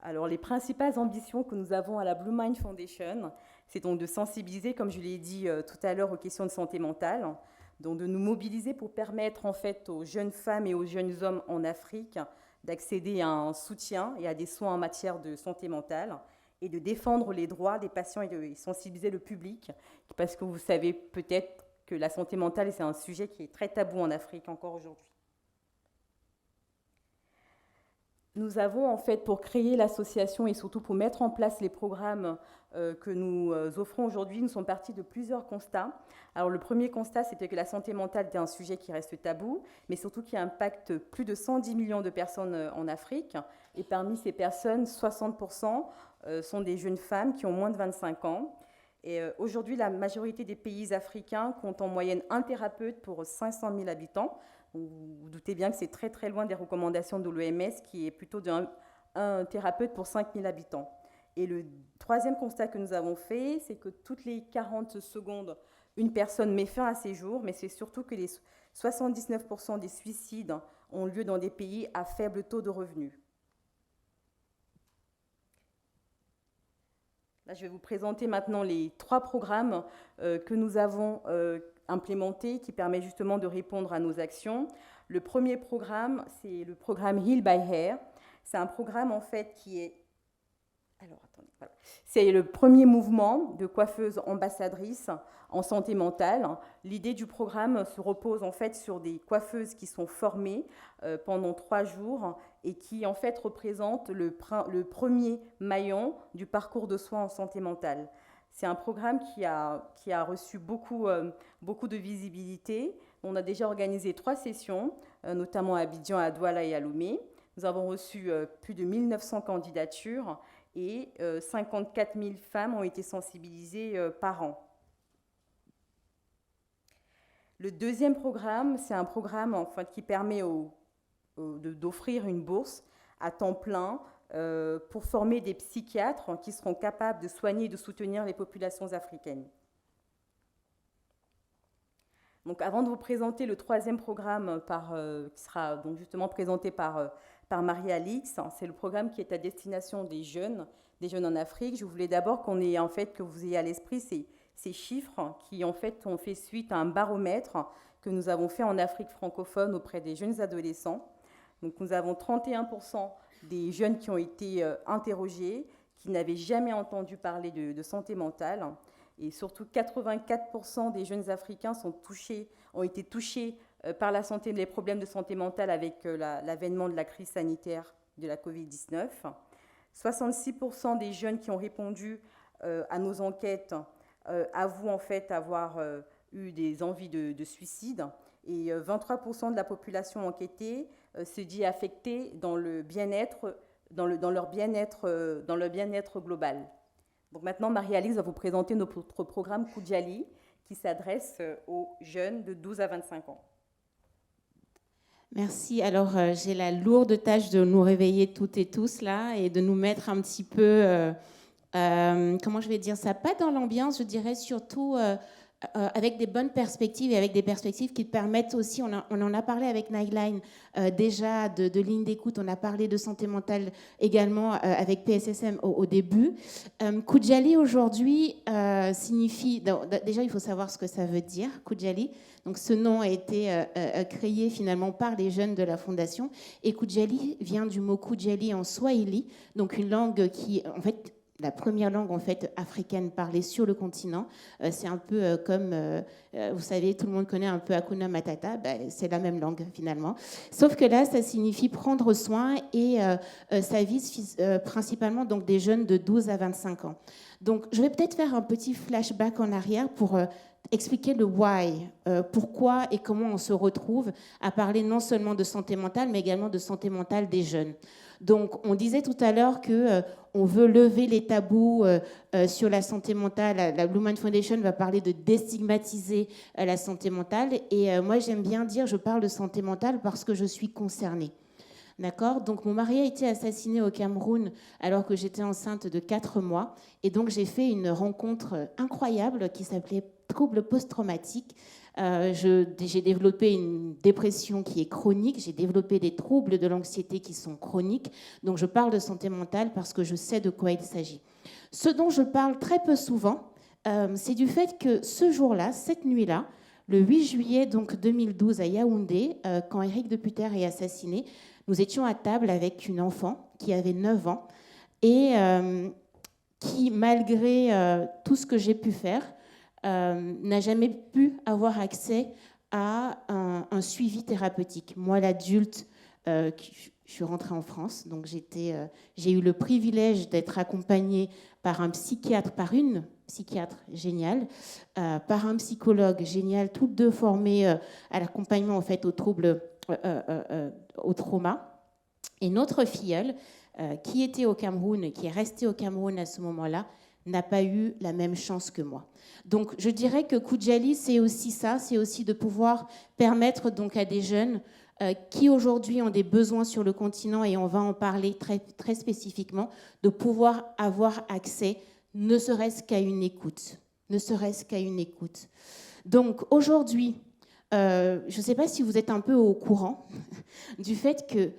Alors, les principales ambitions que nous avons à la Blue Mind Foundation, c'est donc de sensibiliser, comme je l'ai dit tout à l'heure, aux questions de santé mentale, donc de nous mobiliser pour permettre en fait aux jeunes femmes et aux jeunes hommes en Afrique d'accéder à un soutien et à des soins en matière de santé mentale et de défendre les droits des patients et de sensibiliser le public, parce que vous savez peut-être que la santé mentale, c'est un sujet qui est très tabou en Afrique encore aujourd'hui. Nous avons en fait, pour créer l'association et surtout pour mettre en place les programmes que nous offrons aujourd'hui, nous sommes partis de plusieurs constats. Alors le premier constat, c'était que la santé mentale était un sujet qui reste tabou, mais surtout qui impacte plus de 110 millions de personnes en Afrique. Et parmi ces personnes, 60% sont des jeunes femmes qui ont moins de 25 ans. Et aujourd'hui, la majorité des pays africains comptent en moyenne un thérapeute pour 500 000 habitants. Vous vous doutez bien que c'est très très loin des recommandations de l'OMS qui est plutôt d'un thérapeute pour 5 000 habitants. Et le troisième constat que nous avons fait, c'est que toutes les 40 secondes, une personne met fin à ses jours, mais c'est surtout que les 79% des suicides ont lieu dans des pays à faible taux de revenus. Là, je vais vous présenter maintenant les 3 programmes que nous avons implémentés qui permettent justement de répondre à nos actions. Le premier programme, c'est le programme Heal by Hair. C'est un programme en fait qui est... Alors, attendez, voilà. C'est le premier mouvement de coiffeuses ambassadrices en santé mentale. L'idée du programme se repose en fait sur des coiffeuses qui sont formées pendant 3 jours et qui en fait représentent le premier maillon du parcours de soins en santé mentale. C'est un programme qui a reçu beaucoup de visibilité. On a déjà organisé 3 sessions, notamment à Abidjan, à Douala et à Lomé. Nous avons reçu plus de 1900 candidatures et 54 000 femmes ont été sensibilisées par an. Le deuxième programme, c'est un programme en fait, qui permet d'offrir une bourse à temps plein pour former des psychiatres qui seront capables de soigner et de soutenir les populations africaines. Donc, avant de vous présenter le troisième programme qui sera donc justement présenté par Marie-Alix, c'est le programme qui est à destination des jeunes en Afrique. Je voulais d'abord que vous ayez à l'esprit ces chiffres qui en fait ont fait suite à un baromètre que nous avons fait en Afrique francophone auprès des jeunes adolescents. Donc, nous avons 31% des jeunes qui ont été interrogés, qui n'avaient jamais entendu parler de santé mentale. Et surtout, 84% des jeunes Africains ont été touchés par les problèmes de santé mentale avec l'avènement de la crise sanitaire de la Covid-19. 66% des jeunes qui ont répondu à nos enquêtes avouent en fait avoir eu des envies de suicide. Et 23% de la population enquêtée se dit affectée dans le bien-être, dans leur bien-être global. Donc maintenant, Marie-Alix va vous présenter notre programme Kujali, qui s'adresse aux jeunes de 12 à 25 ans. Merci. Alors, j'ai la lourde tâche de nous réveiller toutes et tous là et de nous mettre un petit peu, comment je vais dire ça, pas dans l'ambiance, je dirais surtout avec des bonnes perspectives et avec des perspectives qui permettent aussi, on en a parlé avec Nightline déjà de ligne d'écoute, on a parlé de santé mentale également avec PSSM au début. Kujali aujourd'hui signifie, déjà il faut savoir ce que ça veut dire, Kujali. Donc ce nom a été créé finalement par les jeunes de la fondation et Kujali vient du mot Kujali en Swahili, donc une langue qui en fait la première langue en fait africaine parlée sur le continent. C'est un peu comme, vous savez, tout le monde connaît un peu Hakuna Matata, c'est la même langue finalement. Sauf que là, ça signifie prendre soin et ça vise principalement donc, des jeunes de 12 à 25 ans. Donc je vais peut-être faire un petit flashback en arrière pour expliquer le why, pourquoi et comment on se retrouve à parler non seulement de santé mentale, mais également de santé mentale des jeunes. Donc, on disait tout à l'heure qu'on veut lever les tabous sur la santé mentale. La Blue Mind Foundation va parler de déstigmatiser la santé mentale. Et moi, j'aime bien dire, je parle de santé mentale parce que je suis concernée. D'accord? Donc, mon mari a été assassiné au Cameroun alors que j'étais enceinte de 4 mois. Et donc, j'ai fait une rencontre incroyable qui s'appelait trouble post-traumatique. J'ai développé une dépression qui est chronique. J'ai développé des troubles de l'anxiété qui sont chroniques. Donc, je parle de santé mentale parce que je sais de quoi il s'agit. Ce dont je parle très peu souvent, c'est du fait que ce jour-là, cette nuit-là, le 8 juillet donc 2012 à Yaoundé, quand Éric de Putter est assassiné, nous étions à table avec une enfant qui avait 9 ans et qui, malgré tout ce que j'ai pu faire, n'a jamais pu avoir accès à un suivi thérapeutique. Moi, l'adulte, je suis rentrée en France, donc j'ai eu le privilège d'être accompagnée par un psychiatre, par une psychiatre géniale, par un psychologue génial, toutes deux formées à l'accompagnement en fait, aux troubles, au trauma. Et notre filleule, qui était au Cameroun, qui est restée au Cameroun à ce moment-là, n'a pas eu la même chance que moi. Donc je dirais que Khoudjali, c'est aussi ça, c'est aussi de pouvoir permettre donc à des jeunes qui aujourd'hui ont des besoins sur le continent, et on va en parler très, très spécifiquement, de pouvoir avoir accès ne serait-ce qu'à une écoute. Ne serait-ce qu'à une écoute. Donc aujourd'hui, je ne sais pas si vous êtes un peu au courant du fait que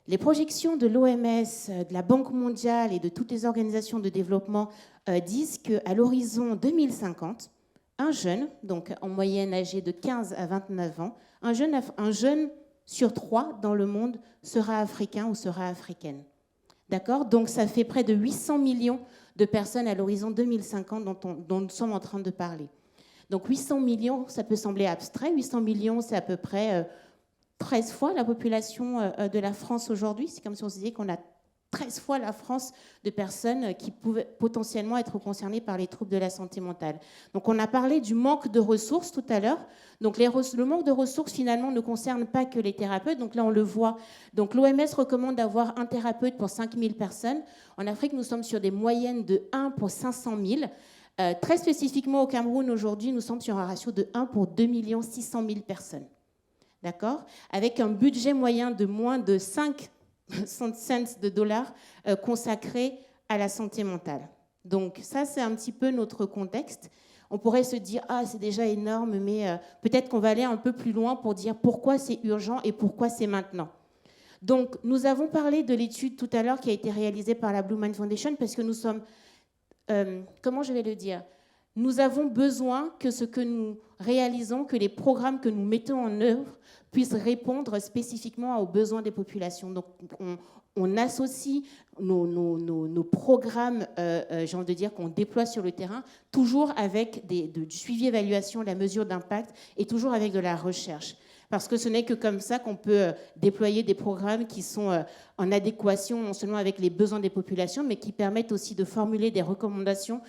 les projections de l'OMS, de la Banque mondiale et de toutes les organisations de développement disent qu'à l'horizon 2050, un jeune, donc en moyenne âgé de 15 à 29 ans, un jeune sur 3 dans le monde sera africain ou sera africaine. D'accord? Donc ça fait près de 800 millions de personnes à l'horizon 2050 dont nous sommes en train de parler. Donc 800 millions, ça peut sembler abstrait. 800 millions, c'est à peu près 13 fois la population de la France aujourd'hui. C'est comme si on se disait qu'on a 13 fois la France de personnes qui pouvaient potentiellement être concernées par les troubles de la santé mentale. Donc on a parlé du manque de ressources tout à l'heure. Donc le manque de ressources finalement ne concerne pas que les thérapeutes. Donc là on le voit. Donc l'OMS recommande d'avoir un thérapeute pour 5000 personnes. En Afrique, nous sommes sur des moyennes de 1 pour 500 000. Très spécifiquement au Cameroun aujourd'hui, nous sommes sur un ratio de 1 pour 2 600 000 personnes. D'accord? Avec un budget moyen de moins de 5 cents de dollars consacrés à la santé mentale. Donc ça, c'est un petit peu notre contexte. On pourrait se dire, ah, c'est déjà énorme, mais peut-être qu'on va aller un peu plus loin pour dire pourquoi c'est urgent et pourquoi c'est maintenant. Donc, nous avons parlé de l'étude tout à l'heure qui a été réalisée par la Blue Mind Foundation parce que nous sommes, comment je vais le dire, nous avons besoin que ce que nous réalisons, que les programmes que nous mettons en œuvre puissent répondre spécifiquement aux besoins des populations. Donc, on associe nos programmes, j'ai envie de dire, qu'on déploie sur le terrain, toujours avec du suivi, évaluation, la mesure d'impact et toujours avec de la recherche. Parce que ce n'est que comme ça qu'on peut déployer des programmes qui sont en adéquation non seulement avec les besoins des populations, mais qui permettent aussi de formuler des recommandations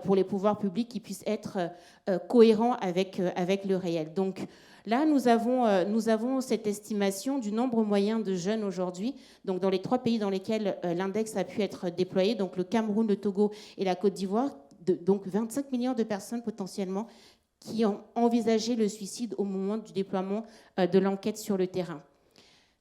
pour les pouvoirs publics qui puissent être cohérents avec le réel. Donc là, nous avons cette estimation du nombre moyen de jeunes aujourd'hui, donc dans les 3 pays dans lesquels l'index a pu être déployé, donc le Cameroun, le Togo et la Côte d'Ivoire, donc 25 millions de personnes potentiellement qui ont envisagé le suicide au moment du déploiement de l'enquête sur le terrain.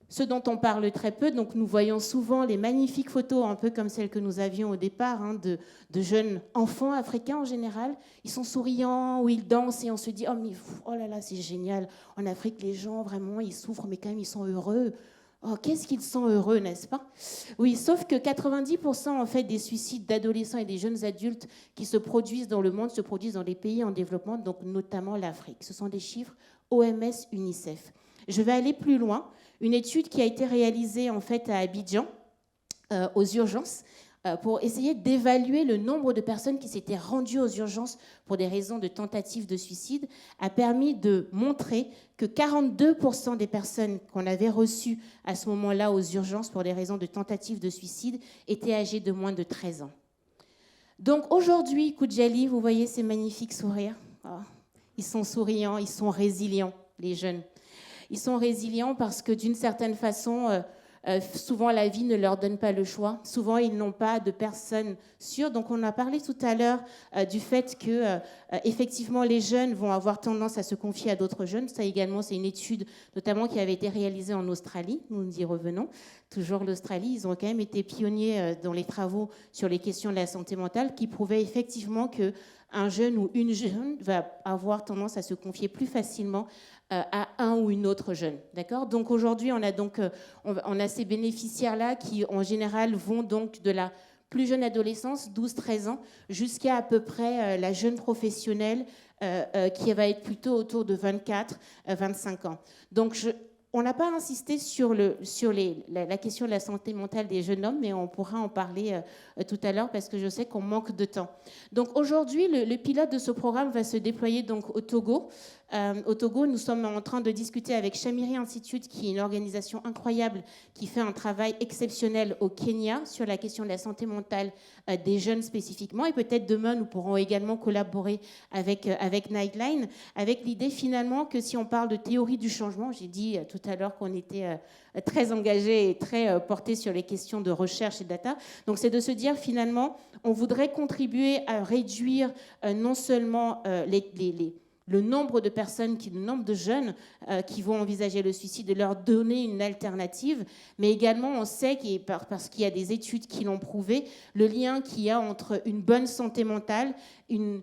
Ce dont on parle très peu, donc nous voyons souvent les magnifiques photos, un peu comme celles que nous avions au départ, hein, de jeunes enfants africains en général. Ils sont souriants ou ils dansent et on se dit « Oh là là, c'est génial, en Afrique, les gens, vraiment, ils souffrent, mais quand même, ils sont heureux. » Oh, qu'est-ce qu'ils sont heureux, n'est-ce pas? Oui, sauf que 90% en fait, des suicides d'adolescents et des jeunes adultes qui se produisent dans le monde se produisent dans les pays en développement, donc notamment l'Afrique. Ce sont des chiffres OMS, UNICEF. Je vais aller plus loin. Une étude qui a été réalisée en fait, à Abidjan, aux urgences, pour essayer d'évaluer le nombre de personnes qui s'étaient rendues aux urgences pour des raisons de tentatives de suicide, a permis de montrer que 42% des personnes qu'on avait reçues à ce moment-là aux urgences pour des raisons de tentatives de suicide étaient âgées de moins de 13 ans. Donc aujourd'hui, Khoudjali, vous voyez ces magnifiques sourires. Oh, ils sont souriants, ils sont résilients, les jeunes. Ils sont résilients parce que d'une certaine façon, souvent, la vie ne leur donne pas le choix. Souvent, ils n'ont pas de personnes sûres. Donc, on a parlé tout à l'heure du fait que, effectivement, les jeunes vont avoir tendance à se confier à d'autres jeunes. Ça également, c'est une étude, notamment, qui avait été réalisée en Australie. Nous y revenons. Toujours l'Australie, ils ont quand même été pionniers dans les travaux sur les questions de la santé mentale, qui prouvaient effectivement qu'un jeune ou une jeune va avoir tendance à se confier plus facilement à un ou une autre jeune. D'accord ? Donc aujourd'hui, on a ces bénéficiaires-là qui, en général, vont donc de la plus jeune adolescence, 12-13 ans, jusqu'à à peu près la jeune professionnelle qui va être plutôt autour de 24-25 ans. Donc on n'a pas insisté sur la question de la santé mentale des jeunes hommes, mais on pourra en parler tout à l'heure parce que je sais qu'on manque de temps. Donc aujourd'hui, le pilote de ce programme va se déployer donc au Togo. Au Togo, nous sommes en train de discuter avec Chamiri Institute, qui est une organisation incroyable, qui fait un travail exceptionnel au Kenya sur la question de la santé mentale des jeunes spécifiquement. Et peut-être demain, nous pourrons également collaborer avec Nightline, avec l'idée finalement que si on parle de théorie du changement, j'ai dit tout à l'heure qu'on était très engagé et très porté sur les questions de recherche et de data. Donc c'est de se dire finalement, on voudrait contribuer à réduire non seulement le nombre de personnes, le nombre de jeunes qui vont envisager le suicide, de leur donner une alternative, mais également on sait, parce qu'il y a des études qui l'ont prouvé, le lien qu'il y a entre une bonne santé mentale, une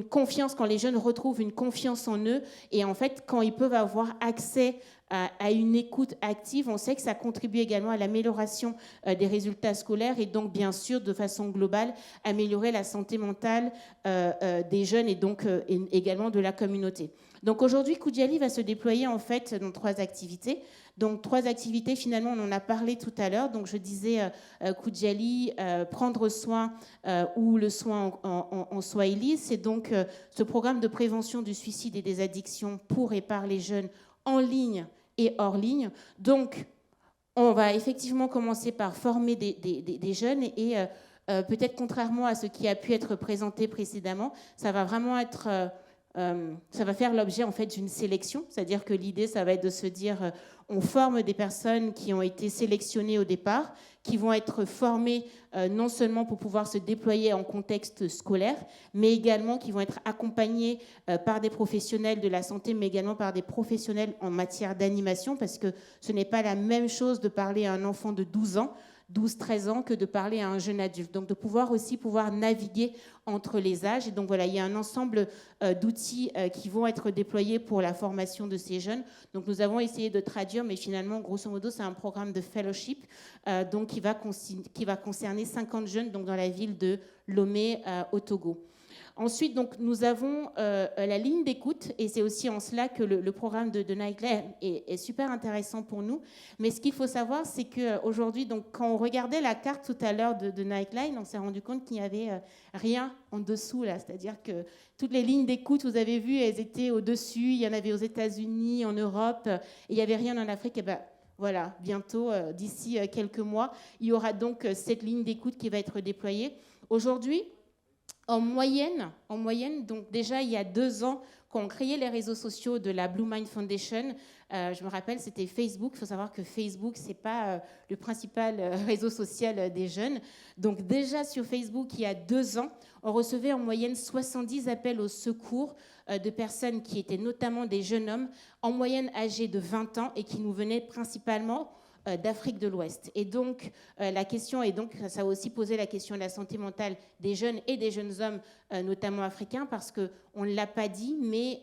confiance, quand les jeunes retrouvent une confiance en eux, et en fait quand ils peuvent avoir accès à une écoute active, on sait que ça contribue également à l'amélioration des résultats scolaires et donc bien sûr de façon globale améliorer la santé mentale des jeunes et donc également de la communauté. Donc aujourd'hui, Kujali va se déployer en fait dans 3 activités. Donc 3 activités, finalement, on en a parlé tout à l'heure. Donc je disais Kujali, prendre soin ou le soin en Swahili, c'est donc ce programme de prévention du suicide et des addictions pour et par les jeunes en ligne et hors ligne. Donc, on va effectivement commencer par former des jeunes et peut-être contrairement à ce qui a pu être présenté précédemment, ça va vraiment être... ça va faire l'objet en fait d'une sélection, c'est-à-dire que l'idée, ça va être de se dire on forme des personnes qui ont été sélectionnées au départ, qui vont être formées non seulement pour pouvoir se déployer en contexte scolaire, mais également qui vont être accompagnées par des professionnels de la santé, mais également par des professionnels en matière d'animation, parce que ce n'est pas la même chose de parler à un enfant de 12-13 ans que de parler à un jeune adulte. Donc de pouvoir naviguer entre les âges. Et donc voilà, il y a un ensemble d'outils qui vont être déployés pour la formation de ces jeunes. Donc nous avons essayé de traduire, mais finalement, grosso modo, c'est un programme de fellowship donc qui va concerner 50 jeunes donc dans la ville de Lomé au Togo. Ensuite, donc, nous avons la ligne d'écoute, et c'est aussi en cela que le programme de Nightline est super intéressant pour nous. Mais ce qu'il faut savoir, c'est qu'aujourd'hui, quand on regardait la carte tout à l'heure de Nightline, on s'est rendu compte qu'il n'y avait rien en dessous, là. C'est-à-dire que toutes les lignes d'écoute, vous avez vu, elles étaient au-dessus. Il y en avait aux États-Unis, en Europe, et il n'y avait rien en Afrique. Et voilà, bientôt, d'ici quelques mois, il y aura donc cette ligne d'écoute qui va être déployée. Aujourd'hui, en moyenne, donc déjà il y a 2 ans, quand on créait les réseaux sociaux de la Blue Mind Foundation, je me rappelle, c'était Facebook. Il faut savoir que Facebook, ce n'est pas le principal réseau social des jeunes. Donc déjà sur Facebook, il y a 2 ans, on recevait en moyenne 70 appels au secours de personnes qui étaient notamment des jeunes hommes, en moyenne âgés de 20 ans et qui nous venaient principalement d'Afrique de l'Ouest. Et donc, la question, et donc ça a aussi posé la question de la santé mentale des jeunes et des jeunes hommes, notamment africains, parce qu'on ne l'a pas dit, mais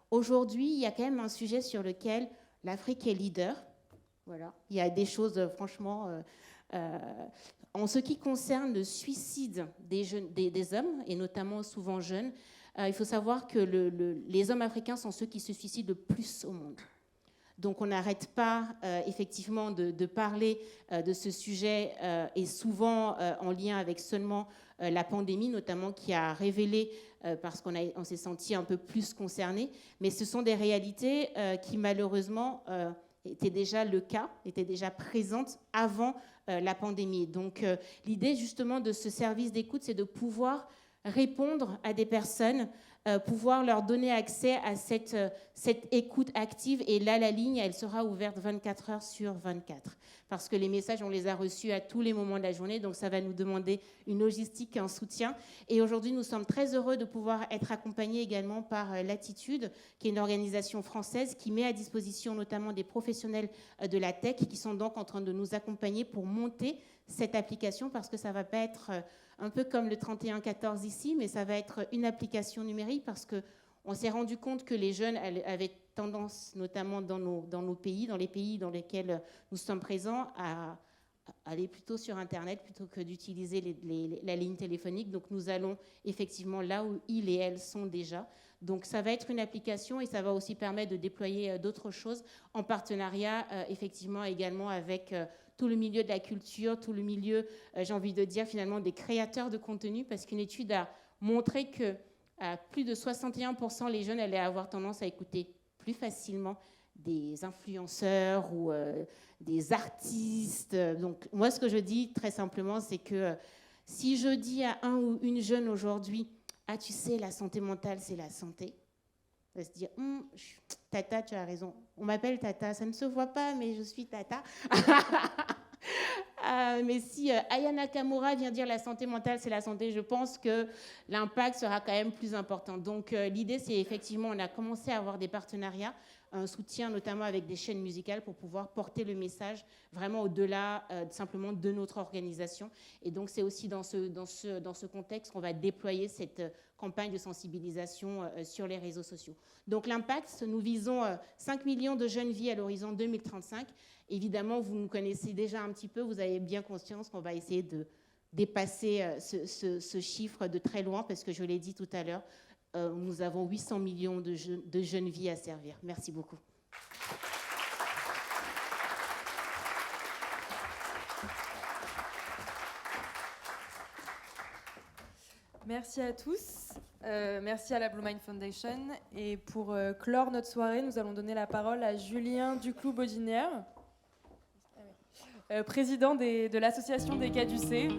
aujourd'hui, il y a quand même un sujet sur lequel l'Afrique est leader. Voilà. Il y a des choses, franchement, en ce qui concerne le suicide des hommes, et notamment souvent jeunes, il faut savoir que les hommes africains sont ceux qui se suicident le plus au monde. Donc on n'arrête pas effectivement de parler de ce sujet et souvent en lien avec seulement la pandémie, notamment qui a révélé, parce qu'on s'est senti un peu plus concerné, mais ce sont des réalités qui malheureusement étaient déjà le cas, étaient déjà présentes avant la pandémie. Donc l'idée justement de ce service d'écoute, c'est de pouvoir répondre à des personnes, pouvoir leur donner accès à cette écoute active. Et là, la ligne, elle sera ouverte 24 heures sur 24. Parce que les messages, on les a reçus à tous les moments de la journée. Donc, ça va nous demander une logistique et un soutien. Et aujourd'hui, nous sommes très heureux de pouvoir être accompagnés également par Latitude, qui est une organisation française qui met à disposition notamment des professionnels de la tech qui sont donc en train de nous accompagner pour monter cette application, parce que ça ne va pas être un peu comme le 3114 ici, mais ça va être une application numérique, parce qu'on s'est rendu compte que les jeunes avaient tendance, notamment dans nos pays, dans les pays dans lesquels nous sommes présents, à aller plutôt sur Internet plutôt que d'utiliser la ligne téléphonique. Donc nous allons effectivement là où ils et elles sont déjà. Donc ça va être une application et ça va aussi permettre de déployer d'autres choses en partenariat effectivement également avec tout le milieu de la culture, tout le milieu, j'ai envie de dire finalement des créateurs de contenu, parce qu'une étude a montré que à plus de 61%, les jeunes allaient avoir tendance à écouter plus facilement des influenceurs ou des artistes. Donc moi, ce que je dis très simplement, c'est que si je dis à un ou une jeune aujourd'hui, ah tu sais, la santé mentale, c'est la santé, elle va se dire, Tata, tu as raison. On m'appelle Tata, ça ne se voit pas, mais je suis Tata. Mais si Aya Nakamura vient dire la santé mentale, c'est la santé, je pense que l'impact sera quand même plus important. Donc l'idée, c'est effectivement, on a commencé à avoir des partenariats, un soutien notamment avec des chaînes musicales pour pouvoir porter le message vraiment au-delà simplement de notre organisation. Et donc c'est aussi dans ce contexte qu'on va déployer cette campagne de sensibilisation sur les réseaux sociaux. Donc l'impact, nous visons 5 millions de jeunes vies à l'horizon 2035. Évidemment, vous nous connaissez déjà un petit peu, vous avez bien conscience qu'on va essayer de dépasser ce chiffre de très loin, parce que je l'ai dit tout à l'heure, nous avons 800 millions de jeunes vies à servir. Merci beaucoup. Merci à tous. Merci à la Blue Mind Foundation. Et pour clore notre soirée, nous allons donner la parole à Julien Duclos-Baudinière, président de l'association des Caducées.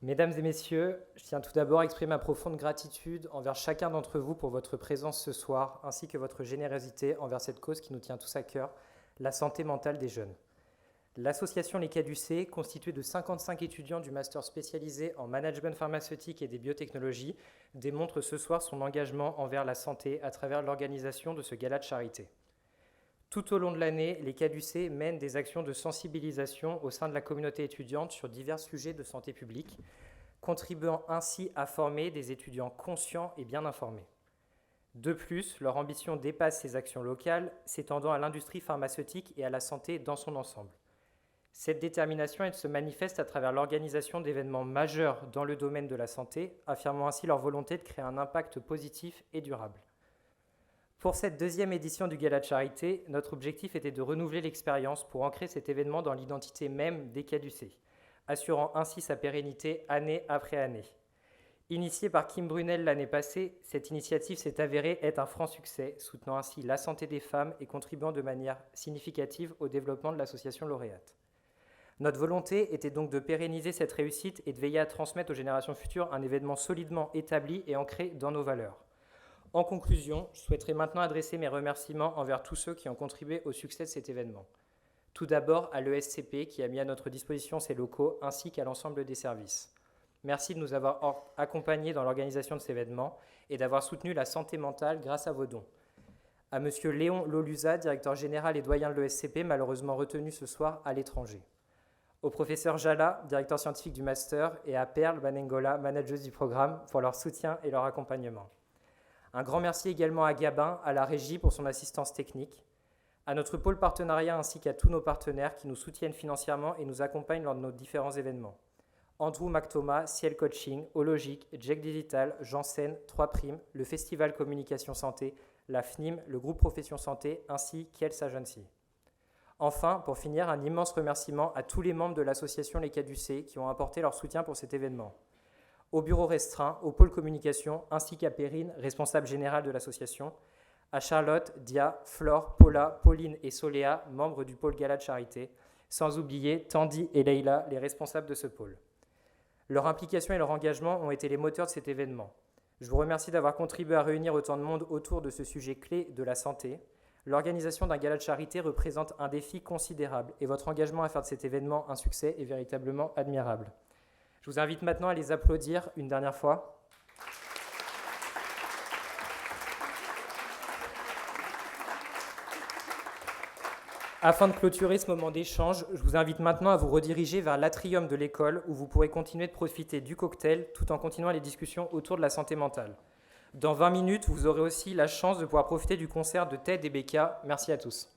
Mesdames et messieurs, je tiens tout d'abord à exprimer ma profonde gratitude envers chacun d'entre vous pour votre présence ce soir, ainsi que votre générosité envers cette cause qui nous tient tous à cœur, la santé mentale des jeunes. L'association Les Caducées, constituée de 55 étudiants du master spécialisé en management pharmaceutique et des biotechnologies, démontre ce soir son engagement envers la santé à travers l'organisation de ce gala de charité. Tout au long de l'année, les Caducées mènent des actions de sensibilisation au sein de la communauté étudiante sur divers sujets de santé publique, contribuant ainsi à former des étudiants conscients et bien informés. De plus, leur ambition dépasse ces actions locales, s'étendant à l'industrie pharmaceutique et à la santé dans son ensemble. Cette détermination, elle se manifeste à travers l'organisation d'événements majeurs dans le domaine de la santé, affirmant ainsi leur volonté de créer un impact positif et durable. Pour cette deuxième édition du Gala de Charité, notre objectif était de renouveler l'expérience pour ancrer cet événement dans l'identité même des Caducées, assurant ainsi sa pérennité année après année. Initiée par Kim Brunel l'année passée, cette initiative s'est avérée être un franc succès, soutenant ainsi la santé des femmes et contribuant de manière significative au développement de l'association lauréate. Notre volonté était donc de pérenniser cette réussite et de veiller à transmettre aux générations futures un événement solidement établi et ancré dans nos valeurs. En conclusion, je souhaiterais maintenant adresser mes remerciements envers tous ceux qui ont contribué au succès de cet événement. Tout d'abord à l'ESCP qui a mis à notre disposition ses locaux ainsi qu'à l'ensemble des services. Merci de nous avoir accompagnés dans l'organisation de cet événement et d'avoir soutenu la santé mentale grâce à vos dons. À M. Léon Loluza, directeur général et doyen de l'ESCP, malheureusement retenu ce soir à l'étranger. Au professeur Jala, directeur scientifique du master, et à Perle Banengola, manageuse du programme, pour leur soutien et leur accompagnement. Un grand merci également à Gabin, à la régie pour son assistance technique, à notre pôle partenariat ainsi qu'à tous nos partenaires qui nous soutiennent financièrement et nous accompagnent lors de nos différents événements. Andrew McThomas, Ciel Coaching, Ologic, Jack Digital, Janssen, 3', le Festival Communication Santé, la FNIM, le groupe Profession Santé ainsi qu'Health Agency. Enfin, pour finir, un immense remerciement à tous les membres de l'association Les Caducées qui ont apporté leur soutien pour cet événement. Au bureau restreint, au pôle communication, ainsi qu'à Perrine, responsable générale de l'association, à Charlotte, Dia, Flore, Paula, Pauline et Soléa, membres du pôle Gala de Charité, sans oublier Tandy et Leïla, les responsables de ce pôle. Leur implication et leur engagement ont été les moteurs de cet événement. Je vous remercie d'avoir contribué à réunir autant de monde autour de ce sujet clé de la santé. L'organisation d'un gala de charité représente un défi considérable et votre engagement à faire de cet événement un succès est véritablement admirable. Je vous invite maintenant à les applaudir une dernière fois. Afin de clôturer ce moment d'échange, je vous invite maintenant à vous rediriger vers l'atrium de l'école où vous pourrez continuer de profiter du cocktail tout en continuant les discussions autour de la santé mentale. Dans 20 minutes, vous aurez aussi la chance de pouvoir profiter du concert de Ted et Becca. Merci à tous.